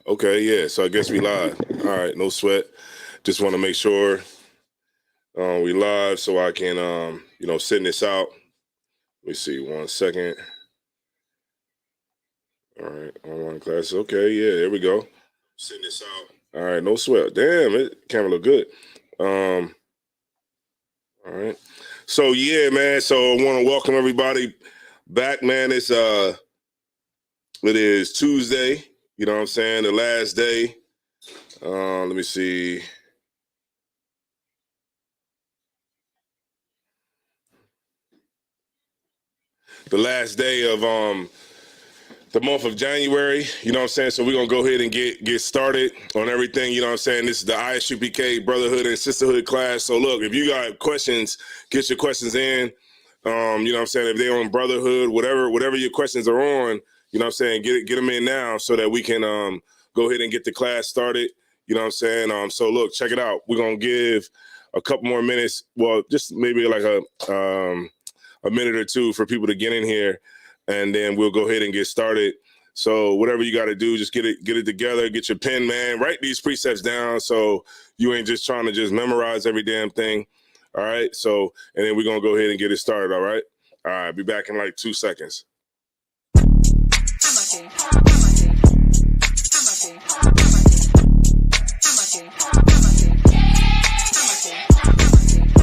Okay, yeah. So I guess we live. All right, no sweat. Just want to make sure we live so I can send this out. Let me see, 1 second. All right, online class. Okay, yeah, there we go. Send this out. All right, no sweat. Damn, it camera look good. All right. So yeah, man. So I want to welcome everybody back, man. It is Tuesday. You know what I'm saying? The last day. Let me see. The last day of the month of January, you know what I'm saying? So we're gonna go ahead and get started on everything, you know what I'm saying? This is the ISUPK Brotherhood and Sisterhood class. So look, if you got questions, get your questions in. You know what I'm saying? If they're on Brotherhood, whatever your questions are on, you know what I'm saying, get them in now so that we can go ahead and get the class started. You know what I'm saying? So look, check it out. We're gonna give a couple more minutes, well, just maybe like a minute or two for people to get in here, and then we'll go ahead and get started. So whatever you got to do, just get it together, get your pen, man, write these precepts down so you ain't just trying to just memorize every damn thing. All right. So, and then we're going to go ahead and get it started. All right. All right. Be back in like 2 seconds.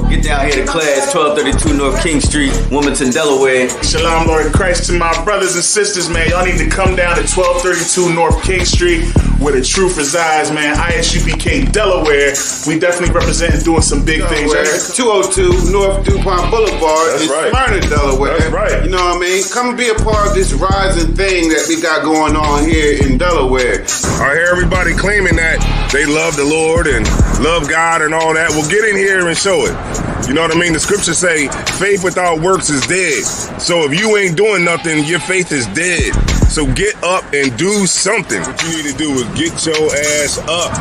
Get down here to class, 1232 North King Street, Wilmington, Delaware. Shalom, Lord in Christ, to my brothers and sisters, man. Y'all need to come down to 1232 North King Street, where the truth resides, man. ISUPK Delaware. We definitely representing doing some big things. 202 North DuPont Boulevard in Smyrna, Delaware. That's right. You know what I mean? Come and be a part of this rising thing that we got going on here in Delaware. I hear everybody claiming that they love the Lord and love God and all that. Well, get in here and show it. You know what I mean? The scriptures say faith without works is dead. So if you ain't doing nothing, your faith is dead. So get up and do something. What you need to do is get your ass up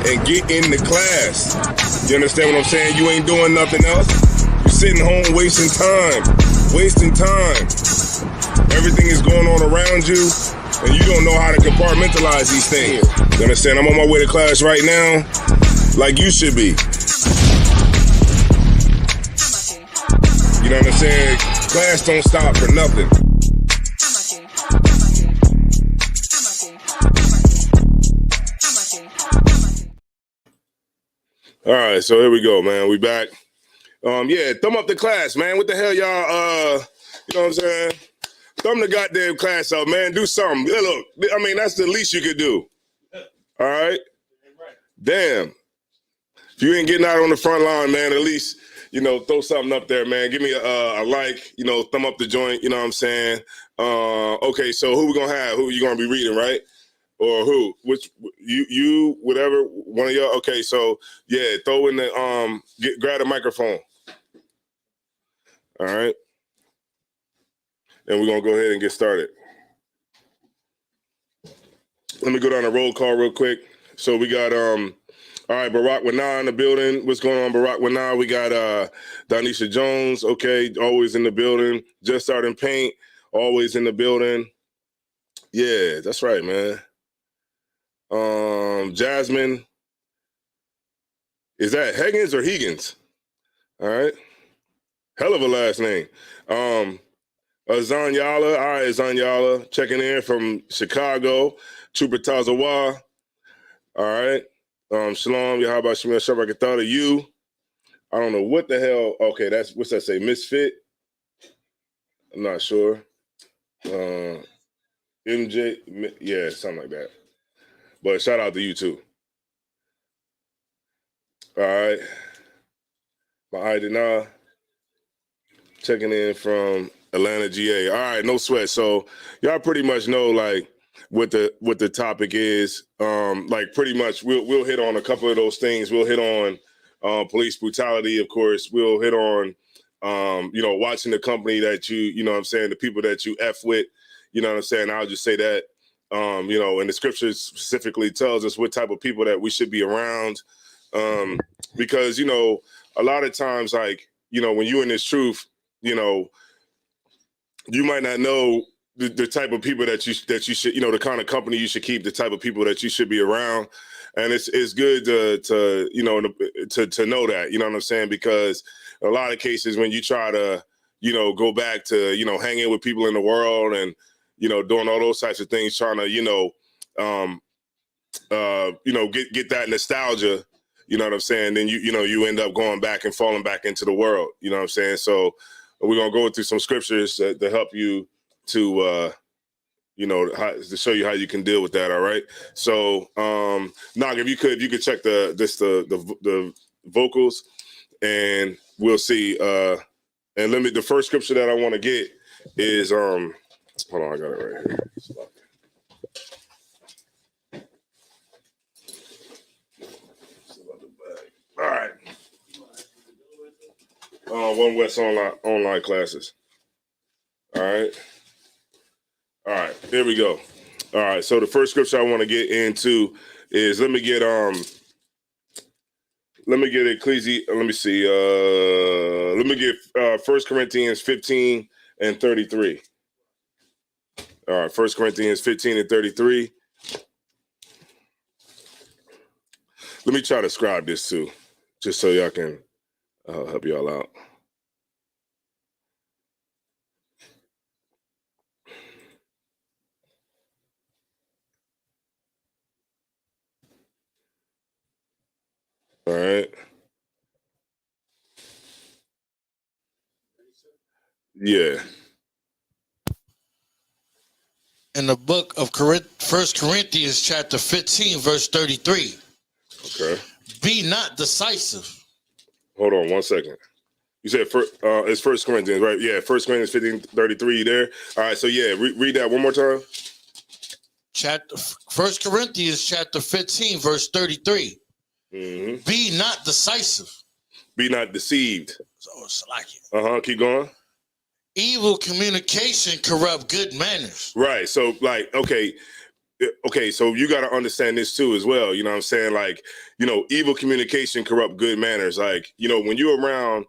and get in the class. You understand what I'm saying? You ain't doing nothing else. You're sitting home wasting time. Everything is going on around you, and you don't know how to compartmentalize these things. You understand? I'm on my way to class right now, like you should be. You know what I'm saying? Class don't stop for nothing. All right, so here we go, man. We back. Yeah, thumb up the class, man. What the hell, y'all? You know what I'm saying? Thumb the goddamn class up, man. Do something. Yeah, look, I mean, that's the least you could do. All right? Damn. If you ain't getting out on the front line, man, at least, throw something up there, man. Give me a like, thumb up the joint, you know what I'm saying? Okay, so who we gonna have? Who you gonna be reading, right? Or who? Which you whatever, one of y'all. Okay, so yeah, throw in the grab the microphone. All right. And we're gonna go ahead and get started. Let me go down the roll call real quick. So we got all right, Barack Wana in the building. What's going on, Barack Wana? We got Donisha Jones, okay, always in the building. Just starting paint, always in the building. Yeah, that's right, man. Jasmine. Is that Higgins or Higgins? All right. Hell of a last name. Zanyala. All right, Zanyala. Checking in from Chicago. Trooper Tazawa. All right. Shalom, Yahaba Shemil Shabbat Kathara. You. I don't know what the hell. Okay, what's that say? Misfit? I'm not sure. MJ, yeah, something like that. But shout out to you too. All right. Ma'adina. Checking in from Atlanta, GA. All right, no sweat. So y'all pretty much know like what the topic is. Like pretty much we'll hit on a couple of those things. We'll hit on police brutality, of course. We'll hit on watching the company that you know what I'm saying, the people that you F with, you know what I'm saying? I'll just say that. And the scripture specifically tells us what type of people that we should be around. Because, a lot of times, like, when you're in this truth, you might not know the type of people that you should, the kind of company you should keep, the type of people that you should be around. And it's good to know that, you know what I'm saying? Because a lot of cases when you try to, go back to, hanging with people in the world and, doing all those types of things, trying to, get that nostalgia, you know what I'm saying? Then you end up going back and falling back into the world, you know what I'm saying? So we're going to go through some scriptures to help you to, to show you how you can deal with that. All right. So, Nog, if you could check the vocals, and we'll see. And the first scripture that I want to get is, hold on, I got it right here. All right. One West online classes. All right. All right, here we go. All right, so the first scripture I want to get into is let me get Ecclesi. Let me see. Let me get 1 Corinthians 15 and 33. All right, 1 Corinthians 15 and 33. Let me try to scribe this too, just so y'all can help y'all out. All right. Yeah. In the book of 1 Corinthians chapter 15, verse 33. Okay. Be not decisive. Hold on 1 second. You said it's 1 Corinthians, right? Yeah, 1 Corinthians 15, 33, you there? All right, so yeah, read that one more time. 1 Corinthians chapter 15, verse 33. Mm-hmm. Be not decisive. Be not deceived. Oh, it's like it. Keep going. Evil communication corrupt good manners. Right. So, like, okay, so you got to understand this too as well. You know what I'm saying? Like, evil communication corrupt good manners. Like, when you're around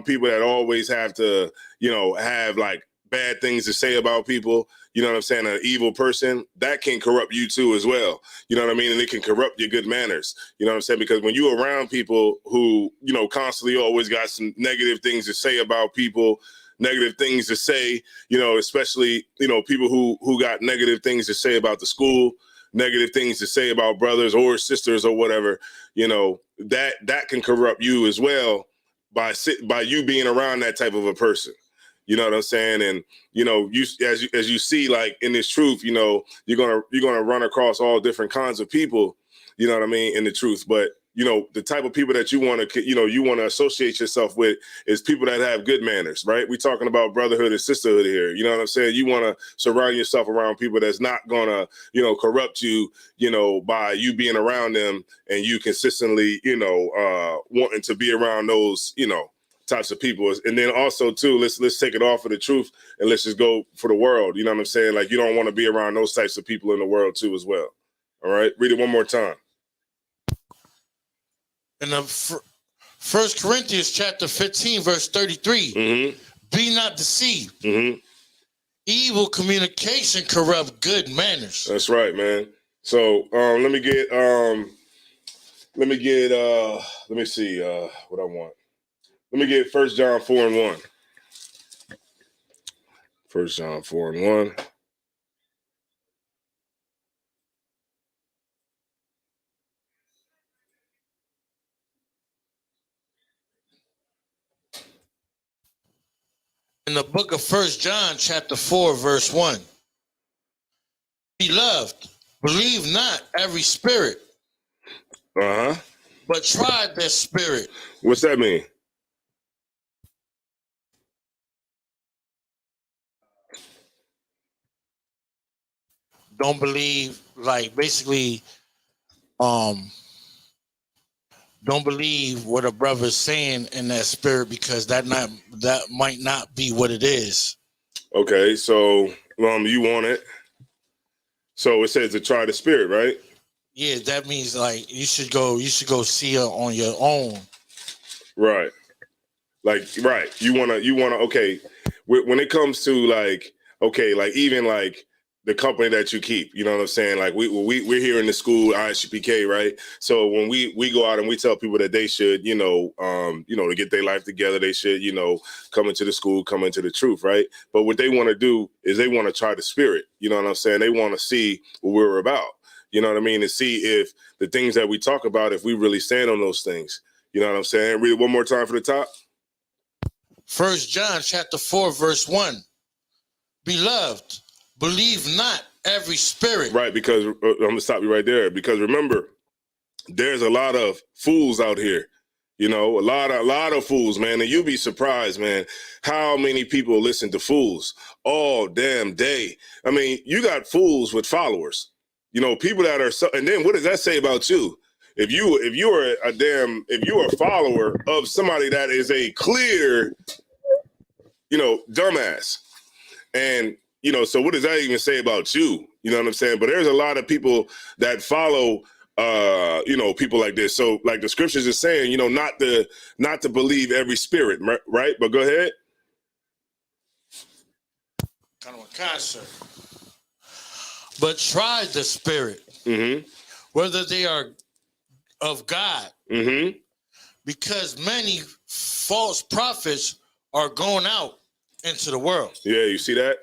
people that always have to, have like bad things to say about people, you know what I'm saying? An evil person, that can corrupt you too as well. You know what I mean? And it can corrupt your good manners. You know what I'm saying? Because when you're around people who, constantly always got some negative things to say about people, negative things to say, especially, people who got negative things to say about the school, negative things to say about brothers or sisters or whatever, that can corrupt you as well by you being around that type of a person. You know what I'm saying? And, as you see, like in this truth, you're going to run across all different kinds of people, you know what I mean, in the truth. But, the type of people that you want to associate yourself with is people that have good manners, right? We're talking about brotherhood and sisterhood here. You know what I'm saying? You want to surround yourself around people that's not going to, corrupt you, by you being around them and you consistently, wanting to be around those, types of people. And then also too, let's take it off of the truth and let's just go for the world. You know what I'm saying? Like, you don't want to be around those types of people in the world too as well. All right, read it one more time. In the 1 Corinthians chapter 15, verse 33. Mm-hmm. Be not deceived. Mm-hmm. Evil communication corrupt good manners. That's right, man. So let me see what I want. Let me get 1 John 4 and 1. 1 John 4 and 1. In the book of 1 John chapter 4, verse 1. Beloved, believe not every spirit, but try their spirit. What's that mean? Don't believe, like, basically, don't believe what a brother's saying in that spirit, because that might not be what it is. Okay, so you want it. So it says to try the spirit, right? Yeah, that means like you should go see her on your own. Right. Like, right. You wanna, okay. When it comes to like, okay, like even like the company that you keep, you know what I'm saying? Like we're here in the school, ISUPK, right? So when we go out and we tell people that they should, to get their life together, they should, come into the school, come into the truth, right? But what they want to do is they want to try the spirit, you know what I'm saying? They want to see what we're about, you know what I mean? And see if the things that we talk about, if we really stand on those things, you know what I'm saying? Read it one more time for the top. 1 John chapter 4, verse 1. Beloved, believe not every spirit. Right, because I'm going to stop you right there. Because remember, there's a lot of fools out here. A lot of fools, man. And you'll be surprised, man, how many people listen to fools all damn day. I mean, you got fools with followers. People that are so, and then what does that say about you? If you're a follower of somebody that is a clear, dumbass. And, so what does that even say about you? You know what I'm saying? But there's a lot of people that follow, people like this. So like the scriptures is saying, not to believe every spirit, right? But go ahead. Kind of a concert. But try the spirit, whether they are of God, because many false prophets are going out into the world. Yeah, you see that?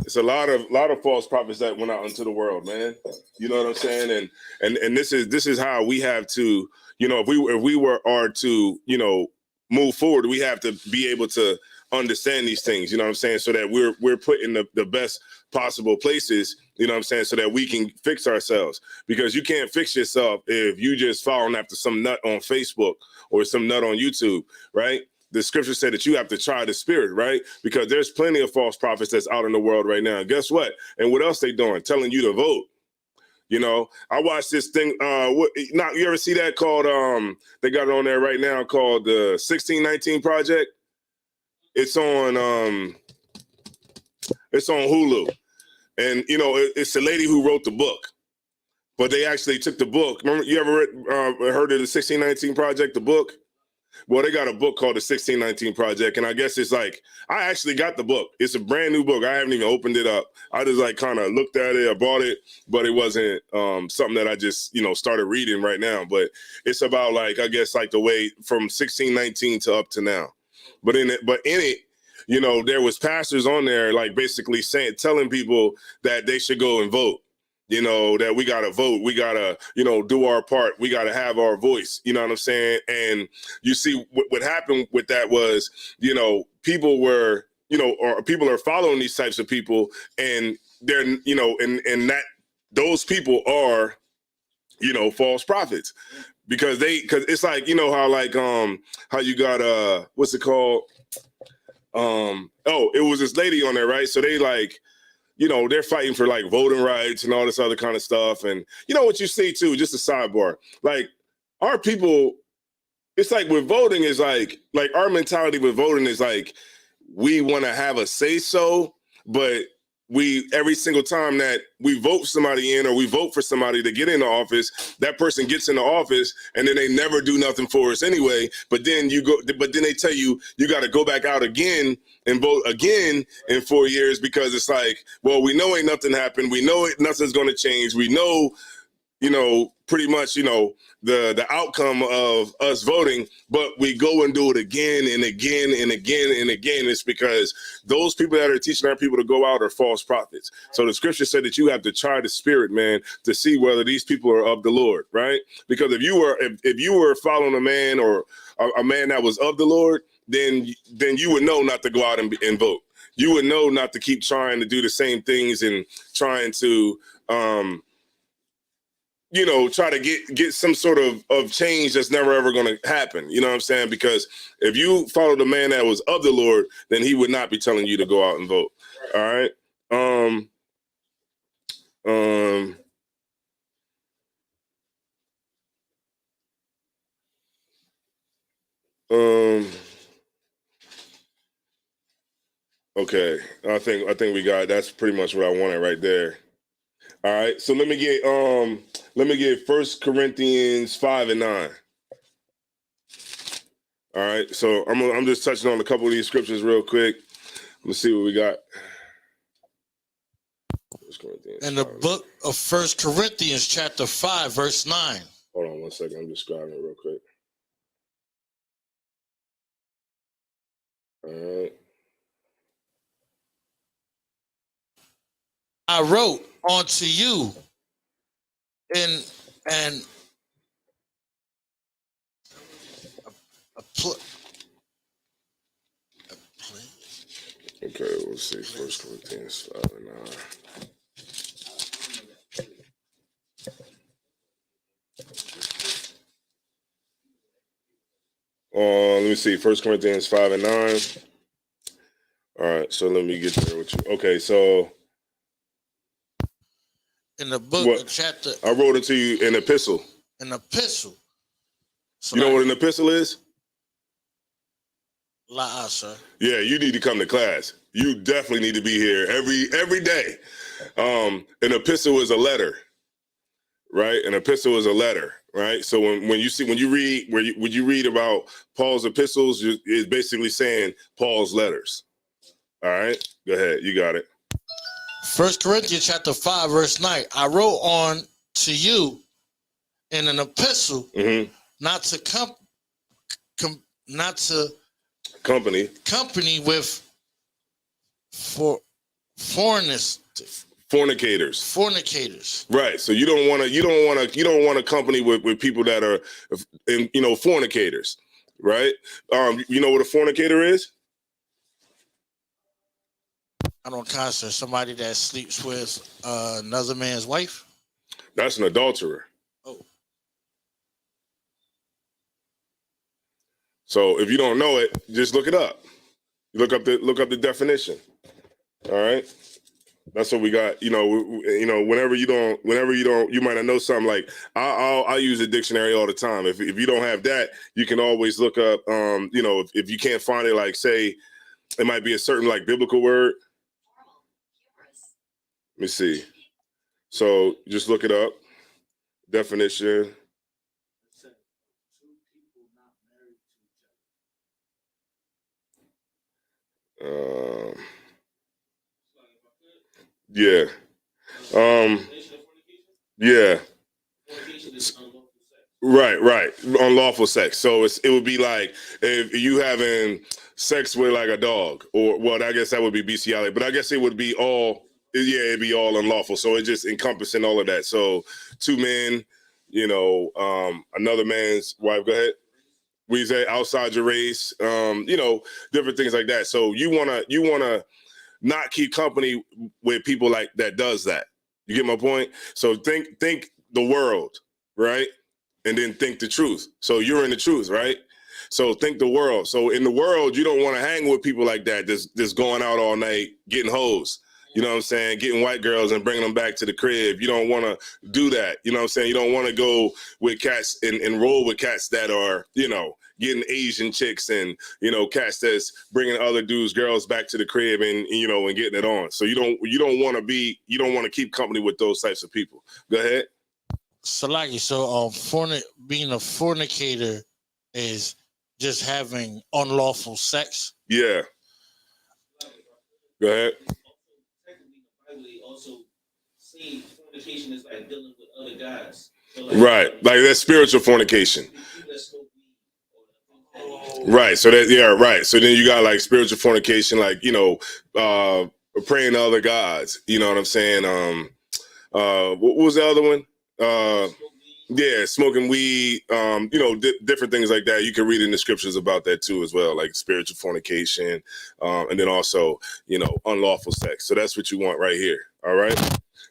It's a lot of false prophets that went out into the world, man. You know what I'm saying? And this is how we have to, if we are to, move forward, we have to be able to understand these things, you know what I'm saying? So that we're put in the best possible places, you know what I'm saying? So that we can fix ourselves, because you can't fix yourself if you just following after some nut on Facebook or some nut on YouTube, right? The scripture said that you have to try the spirit, right? Because there's plenty of false prophets that's out in the world right now. And guess what? And what else they doing? Telling you to vote. I watched this thing. You ever see that called? They got it on there right now called the 1619 Project. It's on Hulu, and it's the lady who wrote the book. But they actually took the book. Remember, you ever heard of the 1619 Project, the book? Well, they got a book called the 1619 Project, and I guess it's like, I actually got the book. It's a brand new book. I haven't even opened it up. I just like kind of looked at it, I bought it, but it wasn't something that I just, started reading right now. But it's about like, I guess like the way from 1619 to up to now. But in it, there was pastors on there like basically telling people that they should go and vote. That we got to vote. We got to, do our part. We got to have our voice. You know what I'm saying? And you see what happened with that was, people were, or people are following these types of people, and they're, and that those people are, false prophets, because it's like, how you got, what's it called? It was this lady on there, right? So they like, they're fighting for like voting rights and all this other kind of stuff. And what you see too, just a sidebar, like our people, it's like with voting is like our mentality with voting is like, we want to have a say so, but every single time that we vote somebody in or we vote for somebody to get into office, that person gets into office and then they never do nothing for us anyway. But then they tell you got to go back out again and vote again in 4 years, because it's like, well, we know ain't nothing happened. We know nothing's going to change. We know, pretty much, the outcome of us voting, but we go and do it again and again and again and again. It's because those people that are teaching our people to go out are false prophets. So the scripture said that you have to try the spirit, man, to see whether these people are of the Lord, right? Because if you were following a man or a man that was of the Lord, then you would know not to go out and vote. You would know not to keep trying to do the same things and trying to, try to get some sort of change that's never ever going to happen. You know what I'm saying? Because if you followed a man that was of the Lord, then he would not be telling you to go out and vote. All right. Okay. I think we got, that's pretty much what I wanted right there. All right, so let me get 1 Corinthians 5 and 9. All right, so I'm just touching on a couple of these scriptures real quick. Let's see what we got. Corinthians. In the book of 1 Corinthians, chapter 5, verse 9. Hold on 1 second. I'm just grabbing it real quick. All right. I wrote unto you in an Okay, we'll see. 1 Corinthians 5 and 9. Let me see. 1 Corinthians 5 and 9. All right, so let me get there with you. Okay, so in the book of chapter. I wrote it to you in epistle. An epistle. So you know what an epistle is? Sir. Yeah, you need to come to class. You definitely need to be here every day. An epistle is a letter, right? An epistle is a letter, right? So when you read about Paul's epistles, it's basically saying Paul's letters. All right, go ahead. You got it. 1 Corinthians chapter 5, verse 9. I wrote on to you in an epistle, not to company with fornicators. Right. So you don't want to company with people that are, fornicators, right? You know what a fornicator is? I don't consider somebody that sleeps with another man's wife. That's an adulterer. Oh. So if you don't know it, just look it up. Look up the definition. All right. That's what we got. Whenever you don't, you might not know something. Like I use a dictionary all the time. If you don't have that, you can always look up. If you can't find it, like say, it might be a certain like biblical word. Let me see. So just look it up. Definition. Yeah. Yeah. Right. Unlawful sex. So it would be like if you having sex with like a dog, or well, I guess that would be bestiality, but I guess it would be all. Yeah, it'd be all unlawful. So it just encompassing all of that. So two men, another man's wife. Go ahead. We say outside your race. Different things like that. So you wanna not keep company with people like that does that. You get my point? So think the world, right? And then think the truth. So you're in the truth, right? So think the world. So in the world, you don't want to hang with people like that. Just going out all night, getting hoes. You know what I'm saying? Getting white girls and bringing them back to the crib. You don't want to do that. You know what I'm saying? You don't want to go with cats and roll with cats that are, getting Asian chicks and, cats that's bringing other dudes, girls back to the crib and getting it on. So you don't want to keep company with those types of people. Go ahead. Salaki, being a fornicator is just having unlawful sex. Yeah. Go ahead. Also saying fornication is like dealing with other guys. So right. Like that's spiritual fornication. Right. So right. So then you got like spiritual fornication, like, praying to other gods. You know what I'm saying? What was the other one? Yeah, smoking weed, different things like that. You can read in the scriptures about that too as well, like spiritual fornication, and then also, unlawful sex. So that's what you want right here. All right,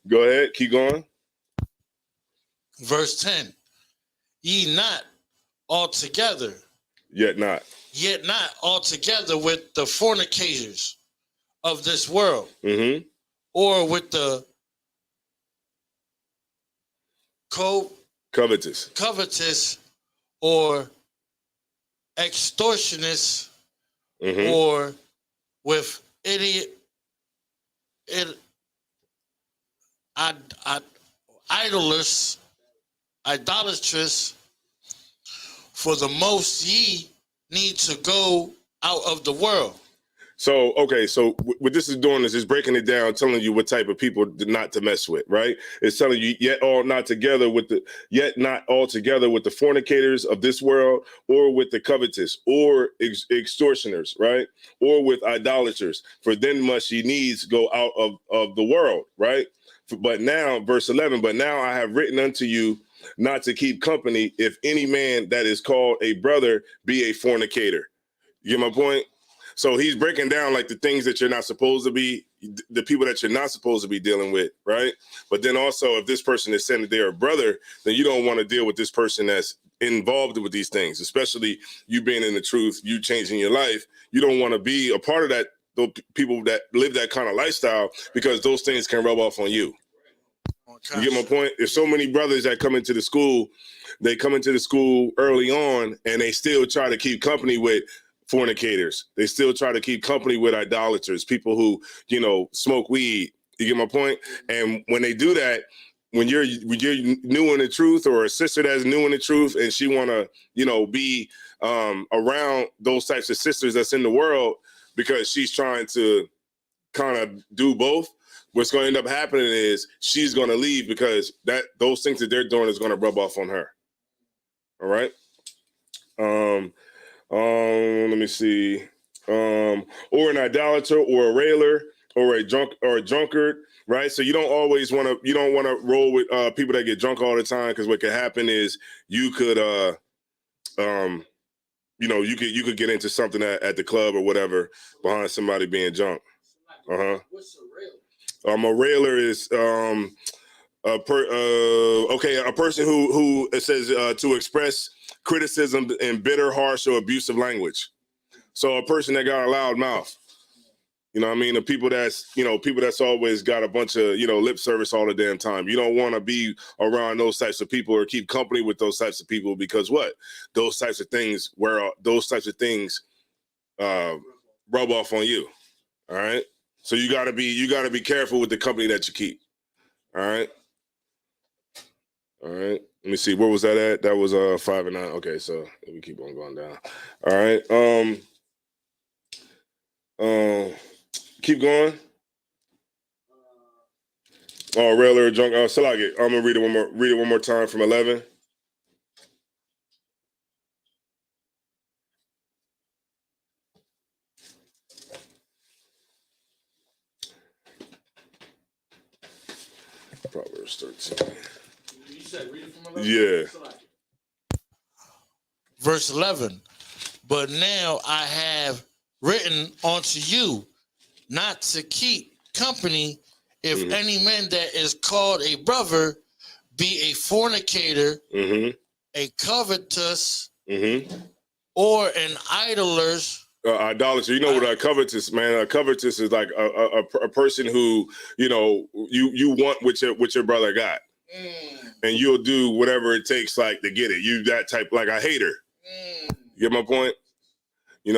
go ahead, keep going. Verse 10, ye not altogether. Yet not altogether with the fornicators of this world, or with the covetous or extortionists, or with idolatrous. For the most ye need to go out of the world. So, okay, so what this is doing is breaking it down, telling you what type of people not to mess with, right? It's telling you yet not all together with the fornicators of this world, or with the covetous, or extortioners, right? Or with idolaters, for then must ye needs go out of the world, right? But now, verse 11, but now I have written unto you not to keep company if any man that is called a brother be a fornicator. You get my point? So he's breaking down like the things that you're not supposed to be, the people that you're not supposed to be dealing with, right? But then also, if this person is saying that they're a brother, then you don't want to deal with this person that's involved with these things, especially you being in the truth, you changing your life. You don't want to be a part of that, those people that live that kind of lifestyle, because those things can rub off on you. You get my point? There's so many brothers that come into the school, they come into the school early on and they still try to keep company with fornicators. They still try to keep company with idolaters, people who, smoke weed. You get my point? And when they do that, when you're new in the truth, or a sister that's new in the truth, and she want to, be around those types of sisters that's in the world, because she's trying to kind of do both, what's going to end up happening is she's going to leave, because those things that they're doing is going to rub off on her. All right. Let me see. Or an idolater, or a railer, or a drunkard, right? So you don't want to roll with people that get drunk all the time, because what could happen is you could you could get into something at the club or whatever behind somebody being drunk. What's a railer? A railer is a person who it says to express criticism in bitter, harsh, or abusive language. So a person that got a loud mouth, you know what I mean? The people that's always got a bunch of, lip service all the damn time. You don't want to be around those types of people or keep company with those types of people, because those types of things rub off on you. All right. So you gotta be careful with the company that you keep. All right. All right. Let me see. Where was that at? That was 5 and 9. Okay, so we keep on going down. All right. Keep going. Oh, railer, drunk. Salaki. I'm gonna read it one more time from 11. Proverbs 13. You said read it from 11? Yeah. Verse 11. But now I have written unto you not to keep company if any man that is called a brother be a fornicator, a covetous, or an idolers. Idolater. You know what a covetous, man? A covetous is like a person who, you want what your brother got. And you'll do whatever it takes, like, to get it. You that type, like a hater. You get my point? You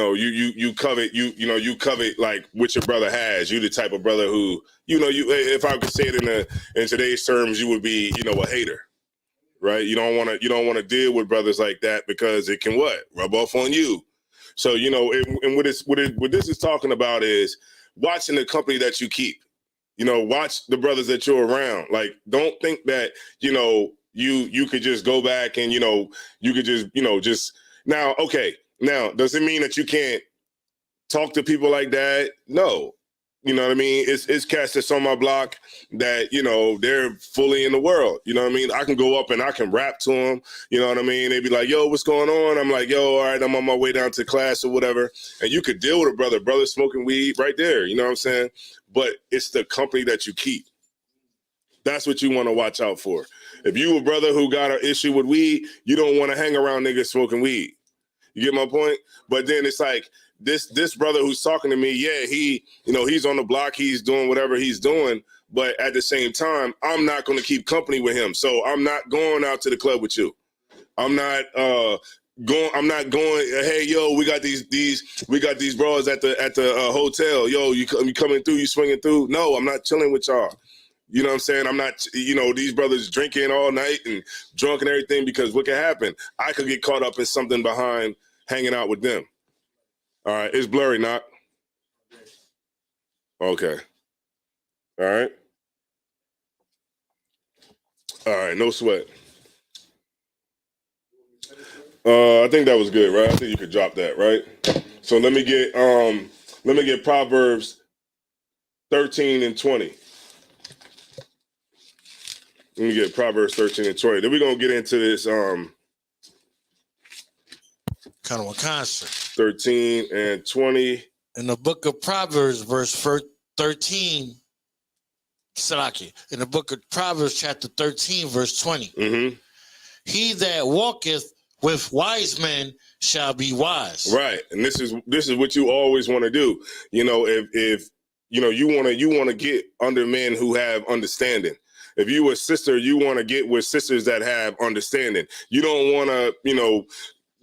covet, you covet like what your brother has. You the type of brother who, if I could say it in today's terms, you would be, a hater, right? You don't want to deal with brothers like that, because it can rub off on you. So, and what this is talking about is watching the company that you keep. Watch the brothers that you're around. Like, don't think that, you could just go back and, you could just now, okay. Now, does it mean that you can't talk to people like that? No. You know what I mean? It's cats that's on my block that, they're fully in the world. You know what I mean? I can go up and I can rap to them. You know what I mean? They be like, yo, what's going on? I'm like, yo, all right, I'm on my way down to class or whatever. And you could deal with a brother smoking weed right there. You know what I'm saying? But it's the company that you keep. That's what you want to watch out for. If you a brother who got an issue with weed, you don't want to hang around niggas smoking weed. You get my point? But then it's like this brother who's talking to me, yeah, he's on the block, he's doing whatever he's doing, but at the same time, I'm not going to keep company with him. So I'm not going out to the club with you. I'm not going, hey, yo, we got these bros at the hotel. Yo, you coming through, you swinging through? No, I'm not chilling with y'all. You know what I'm saying? I'm not, these brothers drinking all night and drunk and everything, because what could happen? I could get caught up in something behind hanging out with them. All right, it's blurry, Knock. Okay. All right. All right, no sweat. I think that was good, right? I think you could drop that, right? So let me get Proverbs 13 and 20. Let me get Proverbs 13 and 20. Then we're gonna get into this Kind of a concert. 13 and 20. In the book of Proverbs, verse 13, Salaki, in the book of Proverbs, chapter 13, verse 20. Mm-hmm. He that walketh with wise men shall be wise. Right. And this is what you always want to do. You know, if you know you want to get under men who have understanding. If you a sister, you want to get with sisters that have understanding. You don't want to,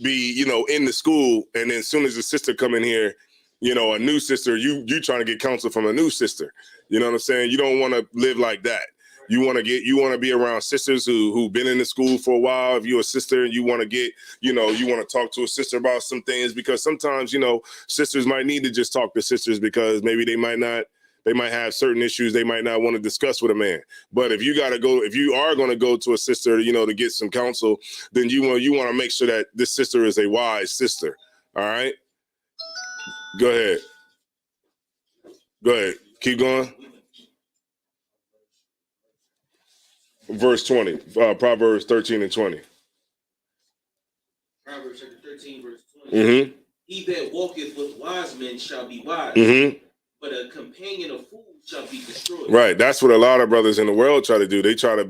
be, in the school, and then as soon as the sister come in here, a new sister, you trying to get counsel from a new sister. You know what I'm saying? You don't want to live like that. You want to be around sisters who've been in the school for a while. If you're a sister and you want to get, you want to talk to a sister about some things, because sometimes, sisters might need to just talk to sisters because maybe they might have certain issues they might not want to discuss with a man. But if you are going to go to a sister, to get some counsel, then you want to make sure that this sister is a wise sister. All right. Go ahead. Keep going. Verse 20, Proverbs 13 and 20. Proverbs chapter 13, verse 20. Mm-hmm. He that walketh with wise men shall be wise, Mm-hmm. but a companion of fools shall be destroyed. Right. That's what a lot of brothers in the world try to do. They try to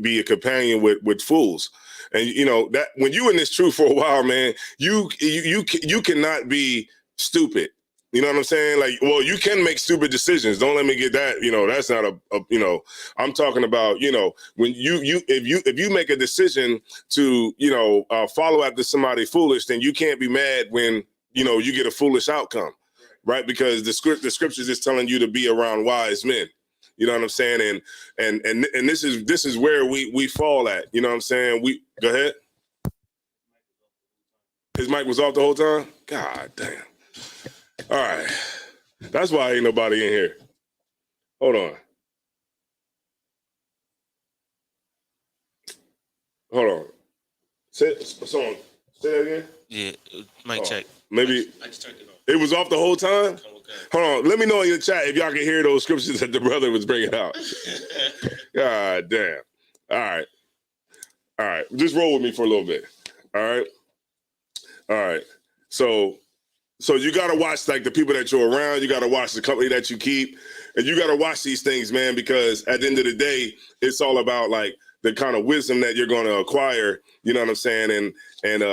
be a companion with fools. And that when you in this truth for a while, man, you cannot be stupid. You know what I'm saying? Like, well, you can make stupid decisions. Don't let me get that. That's not I'm talking about, when if you make a decision to, follow after somebody foolish, then you can't be mad when, you get a foolish outcome, right? Because the scriptures is telling you to be around wise men. You know what I'm saying? And this is where we fall at. You know what I'm saying? Go ahead. His mic was off the whole time? God damn. All right. That's why ain't nobody in here. Hold on. Say that again? Yeah, mic check. Maybe I just turned it on. it was off the whole time? Okay. Hold on. Let me know in your chat if y'all can hear those scriptures that the brother was bringing out. God damn. All right. Just roll with me for a little bit. All right. So you got to watch like the people that you're around. You got to watch the company that you keep, and you got to watch these things, man, because at the end of the day, it's all about like the kind of wisdom that you're going to acquire. You know what I'm saying? And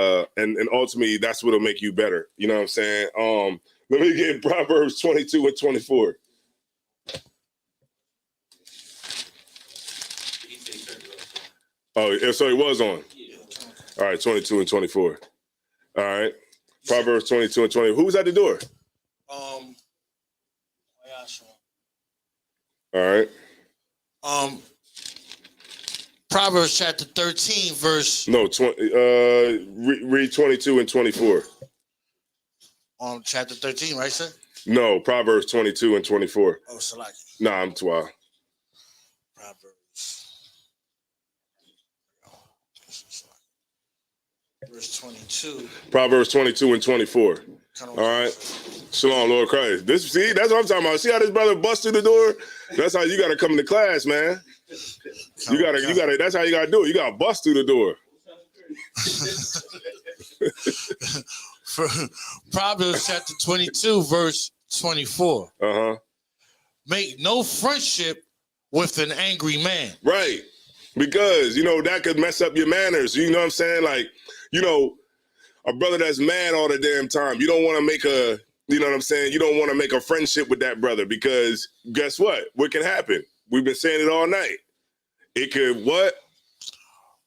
ultimately, that's what'll make you better. You know what I'm saying? Let me get Proverbs 22 and 24. Oh, so it was on. All right, 22 and 24. All right. Proverbs 22 and 20. Who was at the door? All right. Proverbs chapter 13, verse. No, read 22 and 24. Chapter 13, right, sir? No, Proverbs 22 and 24. Oh, Salaki. Nah, I'm 12. Proverbs. Verse 22. Proverbs 22 and 24. All right. Shalom, Lord Christ. That's what I'm talking about. See how this brother bust through the door? That's how you got to come to class, man. You gotta. That's how you gotta do it. You gotta bust through the door. For Proverbs chapter 22, verse 24. Uh-huh. Make no friendship with an angry man. Right. Because, that could mess up your manners. You know what I'm saying? Like, a brother that's mad all the damn time. You don't want to make you know what I'm saying? You don't want to make a friendship with that brother because guess what? What can happen? We've been saying it all night. It could what?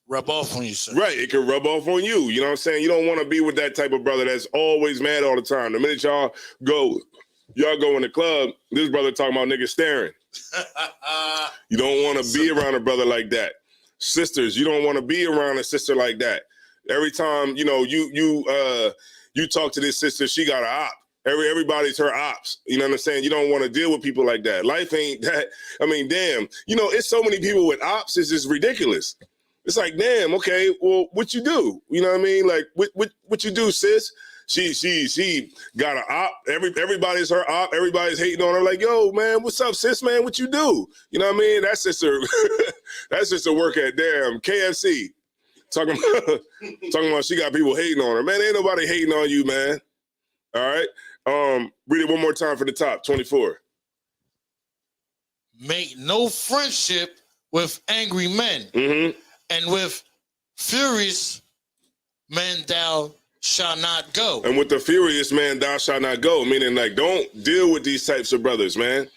Rub off on you, sir. Right. It could rub off on you. You know what I'm saying? You don't want to be with that type of brother that's always mad all the time. The minute y'all go in the club, this brother talking about niggas staring. You don't want to be around a brother like that. Sisters, you don't want to be around a sister like that. Every time, you talk to this sister, she got an op. Everybody's her ops. You know what I'm saying? You don't want to deal with people like that. Life ain't that. I mean, damn. You know, it's so many people with ops. It's just ridiculous. It's like, damn. Okay, well, what you do? You know what I mean? Like, what you do, sis? She got an op. Everybody's her op. Everybody's hating on her. Like, yo, man, what's up, sis, man? What you do? You know what I mean? That's just her. That's just a work at damn KFC. Talking about she got people hating on her. Man, ain't nobody hating on you, man. All right. Read it one more time for the top. 24. Make no friendship with angry men, and with furious men thou shalt not go. And with the furious man thou shalt not go. Meaning, like, don't deal with these types of brothers, man.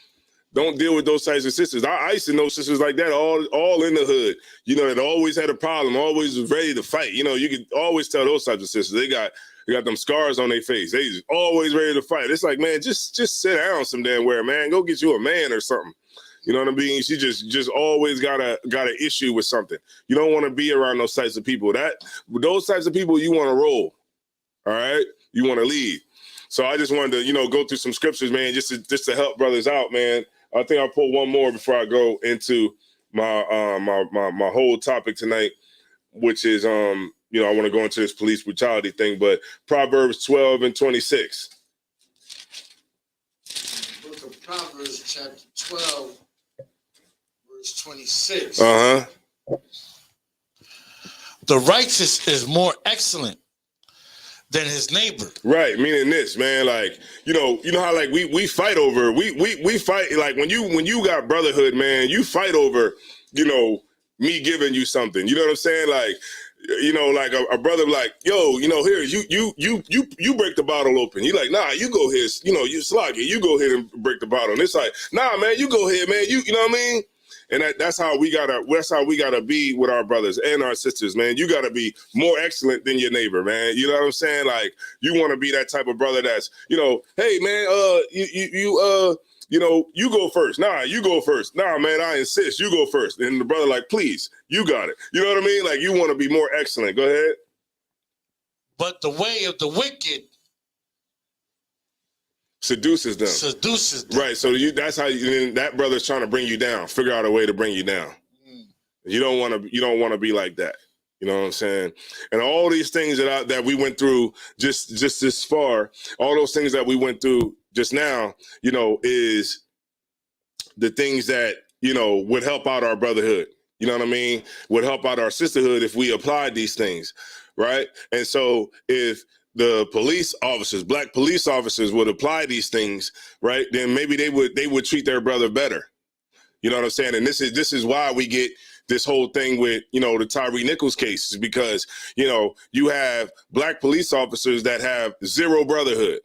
Don't deal with those types of sisters. I used to know sisters like that all in the hood. You know, that always had a problem, always was ready to fight. You know, you could always tell those types of sisters. They got them scars on their face. They just always ready to fight. It's like, man, just sit down some damn where, man. Go get you a man or something. You know what I mean? She just always got an issue with something. You don't want to be around those types of people. Those types of people you want to roll. All right? You want to lead. So I just wanted to, you know, go through some scriptures, man, just to help brothers out, man. I think I'll pull one more before I go into my my whole topic tonight, which is you know, I want to go into this police brutality thing, but Proverbs 12 and 26. Book of Proverbs, chapter 12, verse 26. The righteous is more excellent than his neighbor. Right, meaning this, man, like, you know how like we fight over, we fight, like when you got brotherhood, man, you fight over, you know, me giving you something. You know what I'm saying? Like, you know, like a brother like, yo, you know, here, you break the bottle open. You like, nah, you go ahead, you know, you slog it, you go ahead and break the bottle. And it's like, nah, man, you go ahead, man, you know what I mean? And that's how we gotta be with our brothers and our sisters, man. You gotta be more excellent than your neighbor, man. You know what I'm saying? Like, you want to be that type of brother that's, you know, hey, man, you know, you go first. Nah, you go first. Nah, man, I insist. You go first. And the brother like, please, you got it. You know what I mean? Like, you want to be more excellent. Go ahead. But the way of the wicked seduces them. Right. So that's how that brother's trying to bring you down. Figure out a way to bring you down. You don't want to be like that. You know what I'm saying? And all these things that we went through just this far, all those things that we went through just now, you know, is the things that, you know, would help out our brotherhood. You know what I mean? Would help out our sisterhood if we applied these things, right? And so if the police officers, black police officers, would apply these things, right, then maybe they would treat their brother better. You know what I'm saying? And this is why we get this whole thing with, you know, the Tyree Nichols case, is because, you know, you have black police officers that have zero brotherhood,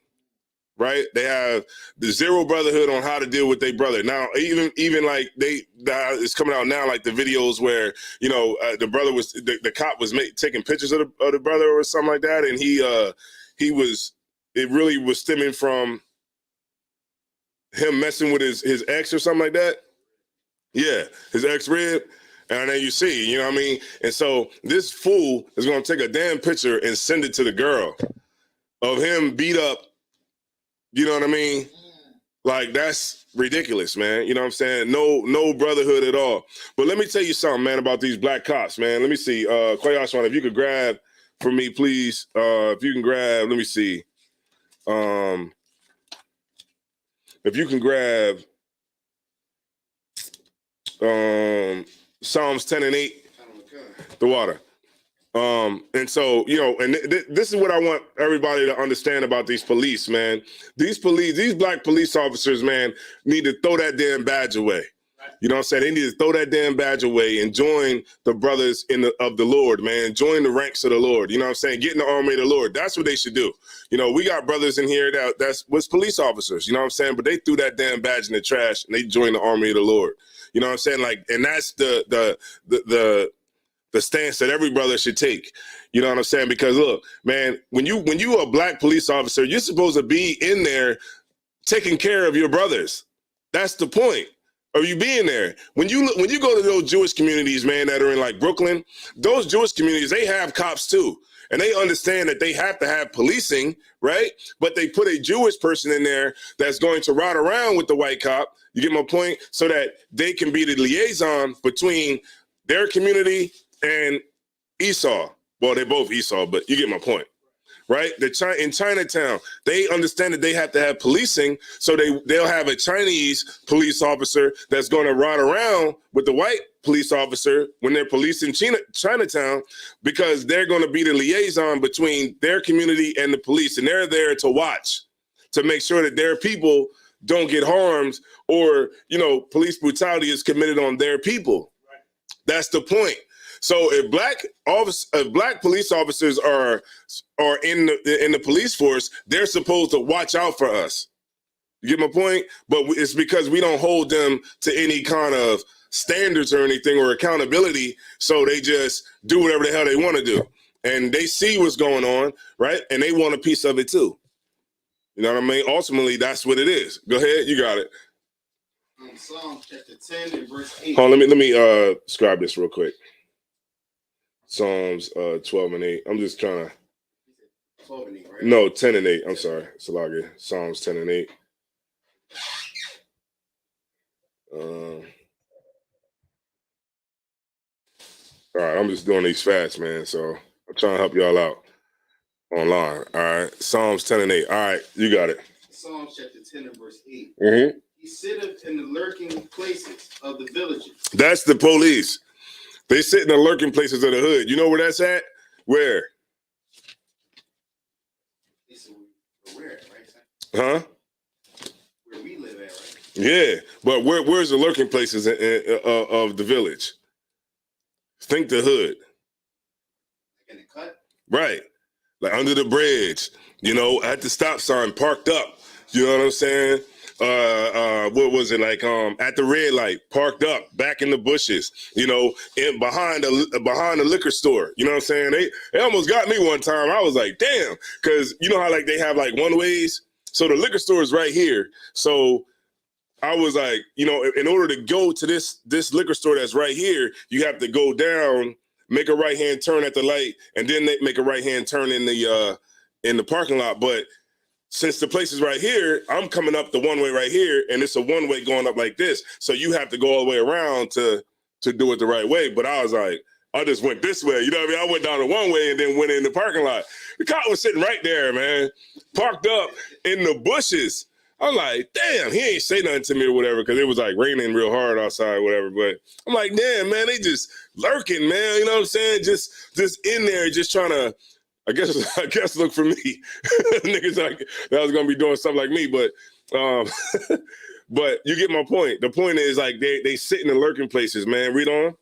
right? They have the zero brotherhood on how to deal with their brother. Now, even like it's coming out now, like the videos where, you know, the brother was, the cop was taking pictures of the brother or something like that. And it really was stemming from him messing with his ex or something like that. Yeah, his ex-rib. And then you see, you know what I mean? And so this fool is going to take a damn picture and send it to the girl of him beat up. You know what I mean? Like, that's ridiculous, man. You know what I'm saying? No brotherhood at all. But let me tell you something, man, about these black cops, man. Let me see. Koyashwan, if you could grab for me, please. If you can grab, let me see. If you can grab Psalms 10 and 8, the water. And so, you know, and this is what I want everybody to understand about these police, man. These black police officers, man, need to throw that damn badge away. You know what I'm saying? They need to throw that damn badge away and join the brothers of the Lord, man. Join the ranks of the Lord. You know what I'm saying? Get in the army of the Lord. That's what they should do. You know, we got brothers in here that was police officers, you know what I'm saying? But they threw that damn badge in the trash and they joined the army of the Lord. You know what I'm saying? Like, and that's the stance that every brother should take. You know what I'm saying? Because look, man, when you a black police officer, you're supposed to be in there taking care of your brothers. That's the point of you being there. When you go to those Jewish communities, man, that are in like Brooklyn, those Jewish communities, they have cops too. and they understand that they have to have policing, right? But they put a Jewish person in there that's going to ride around with the white cop. You get my point? So that they can be the liaison between their community and Esau. Well, they're both Esau, but you get my point. Right? In Chinatown, they understand that they have to have policing, so they'll have a Chinese police officer that's going to ride around with the white police officer when they're policing Chinatown, because they're going to be the liaison between their community and the police, and they're there to watch, to make sure that their people don't get harmed, or police brutality is committed on their people. Right. That's the point. So if black police officers are in the police force, they're supposed to watch out for us. You get my point? But it's because we don't hold them to any kind of standards or anything or accountability. So they just do whatever the hell they want to do, and they see what's going on, right? And they want a piece of it too. You know what I mean? Ultimately, that's what it is. Go ahead, you got it. Psalm chapter 10 and verse 8. Hold on, let me scribe this real quick. Psalms 12 and 8. I'm just trying to. 12 and 8, right? No, 10 and 8. I'm sorry. Salaga. Psalms 10 and 8. All right, I'm just doing these fast, man. So I'm trying to help y'all out online. All right. Psalms 10 and 8. All right, you got it. Psalm chapter 10 and verse 8. Mm-hmm. He sitteth in the lurking places of the villages. That's the police. They sit in the lurking places of the hood. You know where that's at? Where? Where, right? Huh? Where we live at, right? Yeah, but where's the lurking places of the village? Think the hood. Like in the cut? Right. Like under the bridge, at the stop sign, parked up. You know what I'm saying? What was it, like at the red light, parked up, back in the bushes, in behind the liquor store. You know what I'm saying? They almost got me one time. I was like, damn, because you know how like they have like one ways. So the liquor store is right here. So I was like, in order to go to this liquor store that's right here, you have to go down, make a right hand turn at the light, and then they make a right hand turn in the parking lot. But since the place is right here, I'm coming up the one way right here, and it's a one way going up like this. So you have to go all the way around to do it the right way. But I was like, I just went this way. You know what I mean? I went down the one way and then went in the parking lot. The cop was sitting right there, man, parked up in the bushes. I'm like, damn, he ain't say nothing to me or whatever, because it was like raining real hard outside or whatever. But I'm like, damn, man, they just lurking, man. You know what I'm saying? Just in there, just trying to, I guess look for me. Niggas like that was gonna be doing something like me, but but you get my point. The point is like they sit in the lurking places, man. Read on.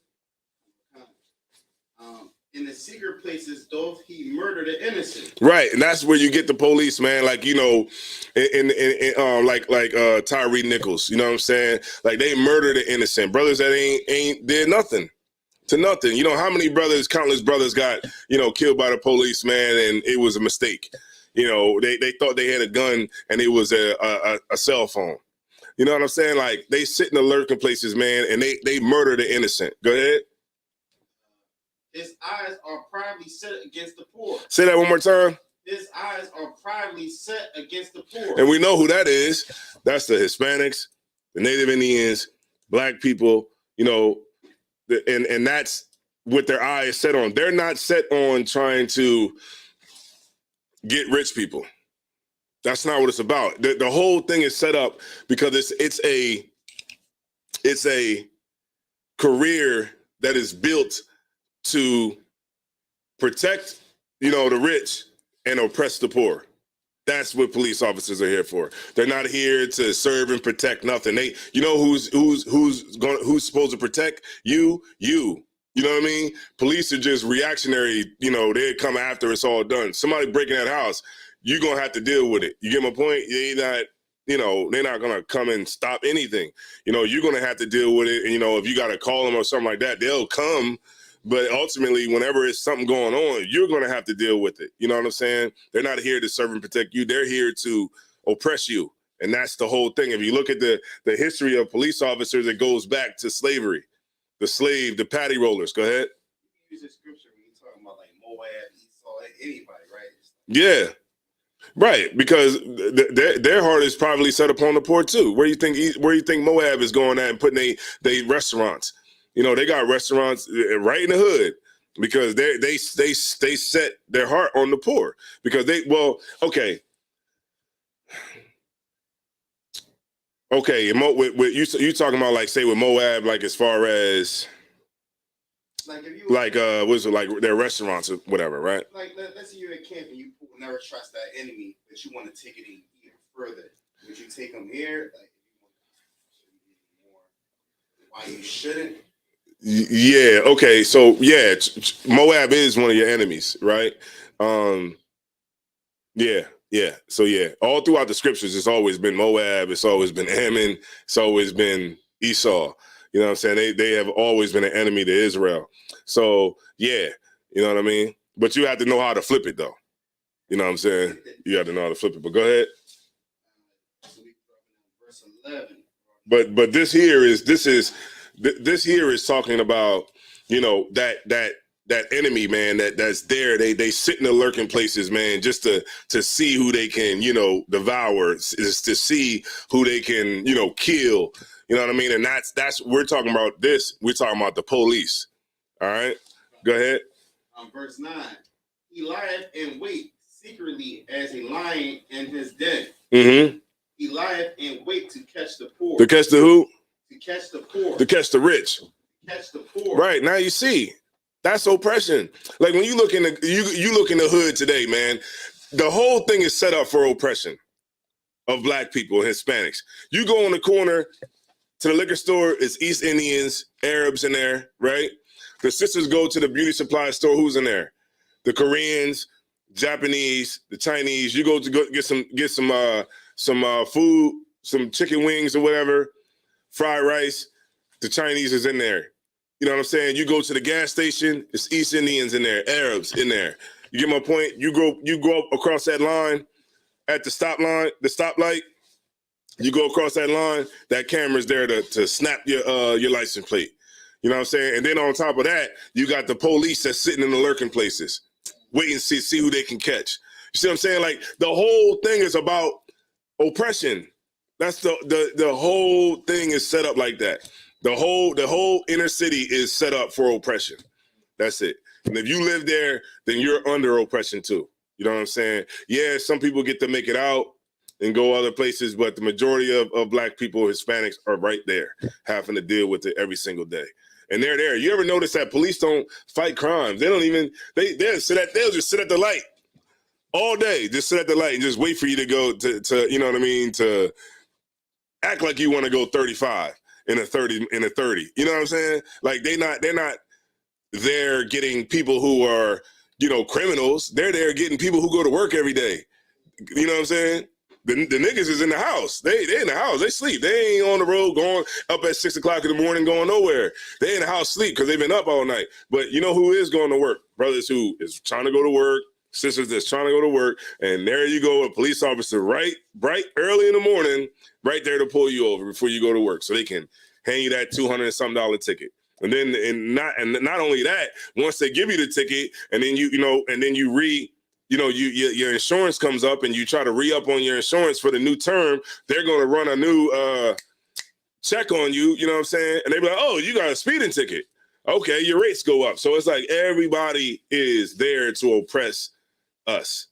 In the secret places, doth he murder the innocent. Right, and that's where you get the police, man. Like like Tyree Nichols. You know what I'm saying? Like they murder the innocent brothers that ain't did nothing. To nothing. You know how many countless brothers got, killed by the police, man, and it was a mistake. They thought they had a gun and it was a cell phone. You know what I'm saying? Like they sit in the lurking places, man, and they murder the innocent. Go ahead. His eyes are privately set against the poor. Say that one more time. His eyes are privately set against the poor. And we know who that is. That's the Hispanics, the Native Indians, black people, and that's what their eye is set on. They're not set on trying to get rich people. That's not what it's about. The whole thing is set up because it's a career that is built to protect, the rich and oppress the poor. That's what police officers are here for. They're not here to serve and protect nothing. Who's supposed to protect you? You know what I mean? Police are just reactionary. They come after it's all done. Somebody breaking that house, you're gonna have to deal with it. You get my point? They're not gonna come and stop anything. You're gonna have to deal with it. And if you gotta call them or something like that, they'll come. But ultimately, whenever it's something going on, you're going to have to deal with it. You know what I'm saying? They're not here to serve and protect you. They're here to oppress you. And that's the whole thing. If you look at the history of police officers, it goes back to slavery. The patty rollers. Go ahead. You use the scripture when you're talking about like Moab, Esau, anybody, right? Yeah. Right, because their heart is probably set upon the poor too. Where you think Moab is going at and putting they restaurants? You know, they got restaurants right in the hood because they set their heart on the poor because okay. With you talking about like say with Moab, like as far as Like if you what's it like their restaurants or whatever, right? Like let's say you're at camp and you will never trust that enemy, but you want to take it even further. Would you take them here? Like why you shouldn't? Yeah. Okay. So yeah, Moab is one of your enemies, right? Yeah. Yeah. So yeah, all throughout the scriptures, it's always been Moab. It's always been Ammon. It's always been Esau. You know what I'm saying? They have always been an enemy to Israel. So yeah, you know what I mean? But you have to know how to flip it though. You know what I'm saying? You have to know how to flip it. But go ahead. Verse 11. But this here is talking about, you know, that enemy, man, that's there. They sit in the lurking places, man, just to see who they can, you know, devour, is to see who they can, you know, kill. You know what I mean? And that's we're talking about this. We're talking about the police. All right. Go ahead. Verse 9. He lieth in wait secretly as a lion in his den. Mm-hmm. He lieth in wait to catch the poor. To catch the who? To catch the poor. To catch the rich. Catch the poor. Right. Now you see. That's oppression. Like when you look in you look in the hood today, man, the whole thing is set up for oppression of black people, Hispanics. You go in the corner to the liquor store, it's East Indians, Arabs in there, right? The sisters go to the beauty supply store, who's in there? The Koreans, Japanese, the Chinese. You go get some food, some chicken wings or whatever, fried rice. The Chinese is in there. You know what I'm saying? You go to the gas station, it's East Indians in there, Arabs in there. You get my point? You go up across that line at the stoplight. You go across that line, that camera's there to snap your license plate. You know what I'm saying? And then on top of that, you got the police that's sitting in the lurking places, waiting to see who they can catch. You see what I'm saying? Like the whole thing is about oppression. That's the whole thing is set up like that. The whole inner city is set up for oppression. That's it. And if you live there, then you're under oppression too. You know what I'm saying? Yeah, some people get to make it out and go other places, but the majority of black people, Hispanics, are right there, having to deal with it every single day. And they're there. You ever notice that police don't fight crimes? They don't even, they'll just sit at the light all day, just sit at the light and just wait for you to go to you know what I mean, to act like you want to go 35 in a 30. You know what I'm saying? Like they're not there getting people who are, you know, criminals. They're there getting people who go to work every day. You know what I'm saying? The niggas is in the house. They in the house. They sleep. They ain't on the road going up at 6 o'clock in the morning going nowhere. They in the house sleep because they've been up all night. But you know who is going to work? Brothers who is trying to go to work, sisters that's trying to go to work, and there you go, a police officer bright early in the morning, right there to pull you over before you go to work, so they can hand you that $200 and some ticket. And then not only that, once they give you the ticket, and then your insurance comes up, and you try to re-up on your insurance for the new term, they're going to run a new check on you. You know what I'm saying? And they be like, "Oh, you got a speeding ticket. Okay, your rates go up." So it's like everybody is there to oppress us.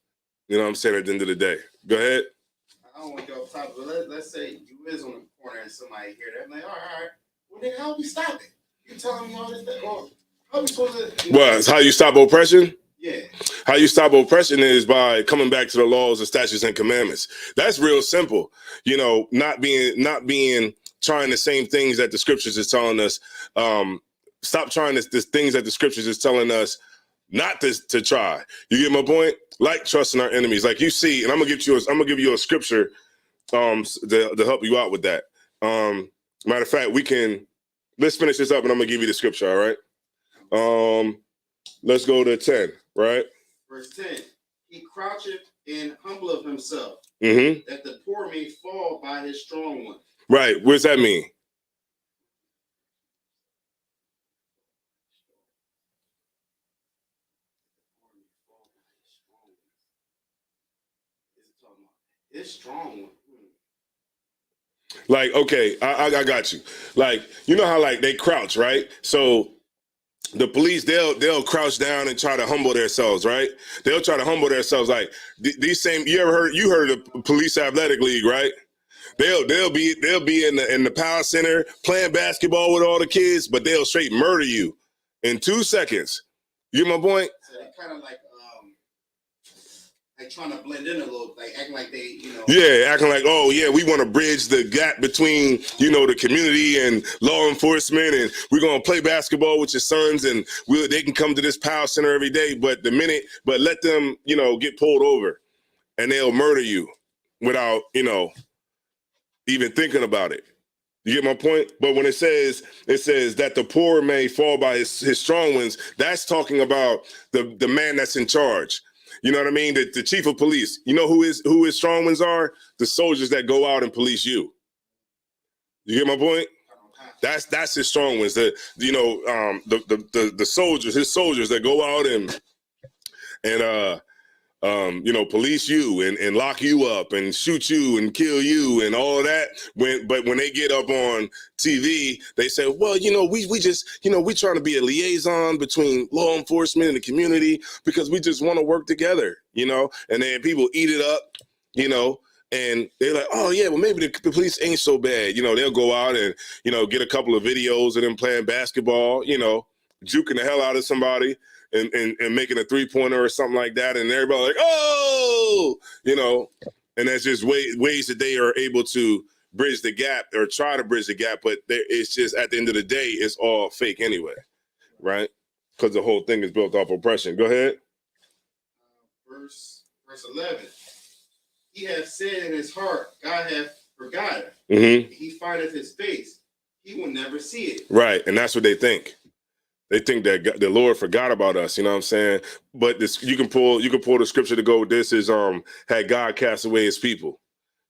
You know what I'm saying? At the end of the day, go ahead. I don't want to go off topic, but let's say you is on the corner and somebody hear that, I'm like, all right, well then how we stop it? You telling me all this thing? Or how we supposed to? Well, it's how you stop oppression. Yeah. How you stop oppression is by coming back to the laws, the statutes, and commandments. That's real simple. You know, not being trying the same things that the scriptures is telling us. Stop trying the things that the scriptures is telling us not to try. You get my point? Like trusting our enemies. Like you see, and I'm gonna give you a scripture to help you out with that. Matter of fact, let's finish this up and I'm gonna give you the scripture, all right? Let's go to 10, right? Verse 10. He croucheth and humbleth himself, that the poor may fall by his strong one. Right. What does that mean? It's strong. Like, okay, I got you. Like, you know how like they crouch, right? So the police, they'll crouch down and try to humble themselves, right? They'll try to humble themselves. Like these same, you heard of the police athletic league, right? They'll be in the power center playing basketball with all the kids, but they'll straight murder you in 2 seconds. You get my point? So they kind of like trying to blend in a little, like acting like they, you know. Yeah, acting like, oh yeah, we want to bridge the gap between, you know, the community and law enforcement, and we're gonna play basketball with your sons, and they can come to this power center every day. But let them, you know, get pulled over, and they'll murder you without, you know, even thinking about it. You get my point? But when it says that the poor may fall by his strong ones, that's talking about the man that's in charge. You know what I mean? The chief of police. You know who his strong ones are? The soldiers that go out and police you. You get my point? That's his strong ones. The soldiers, his soldiers that go out and you know, police you and lock you up and shoot you and kill you and all of that. But when they get up on TV, they say, well, you know, we just, you know, we trying to be a liaison between law enforcement and the community because we just want to work together, you know, and then people eat it up, you know, and they're like, oh yeah, well maybe the police ain't so bad. You know, they'll go out and, you know, get a couple of videos of them playing basketball, you know, juking the hell out of somebody. And making a 3-pointer or something like that, and everybody like, oh, you know, and that's just ways that they are able to bridge the gap or try to bridge the gap, but it's just at the end of the day, it's all fake anyway, right? Because the whole thing is built off oppression. Go ahead. Verse 11. He hath said in his heart, God hath forgotten. Mm-hmm. He findeth his face. He will never see it. Right, and that's what they think. They think that the Lord forgot about us, you know what I'm saying? But this, you can pull the scripture to go with this is had God cast away his people.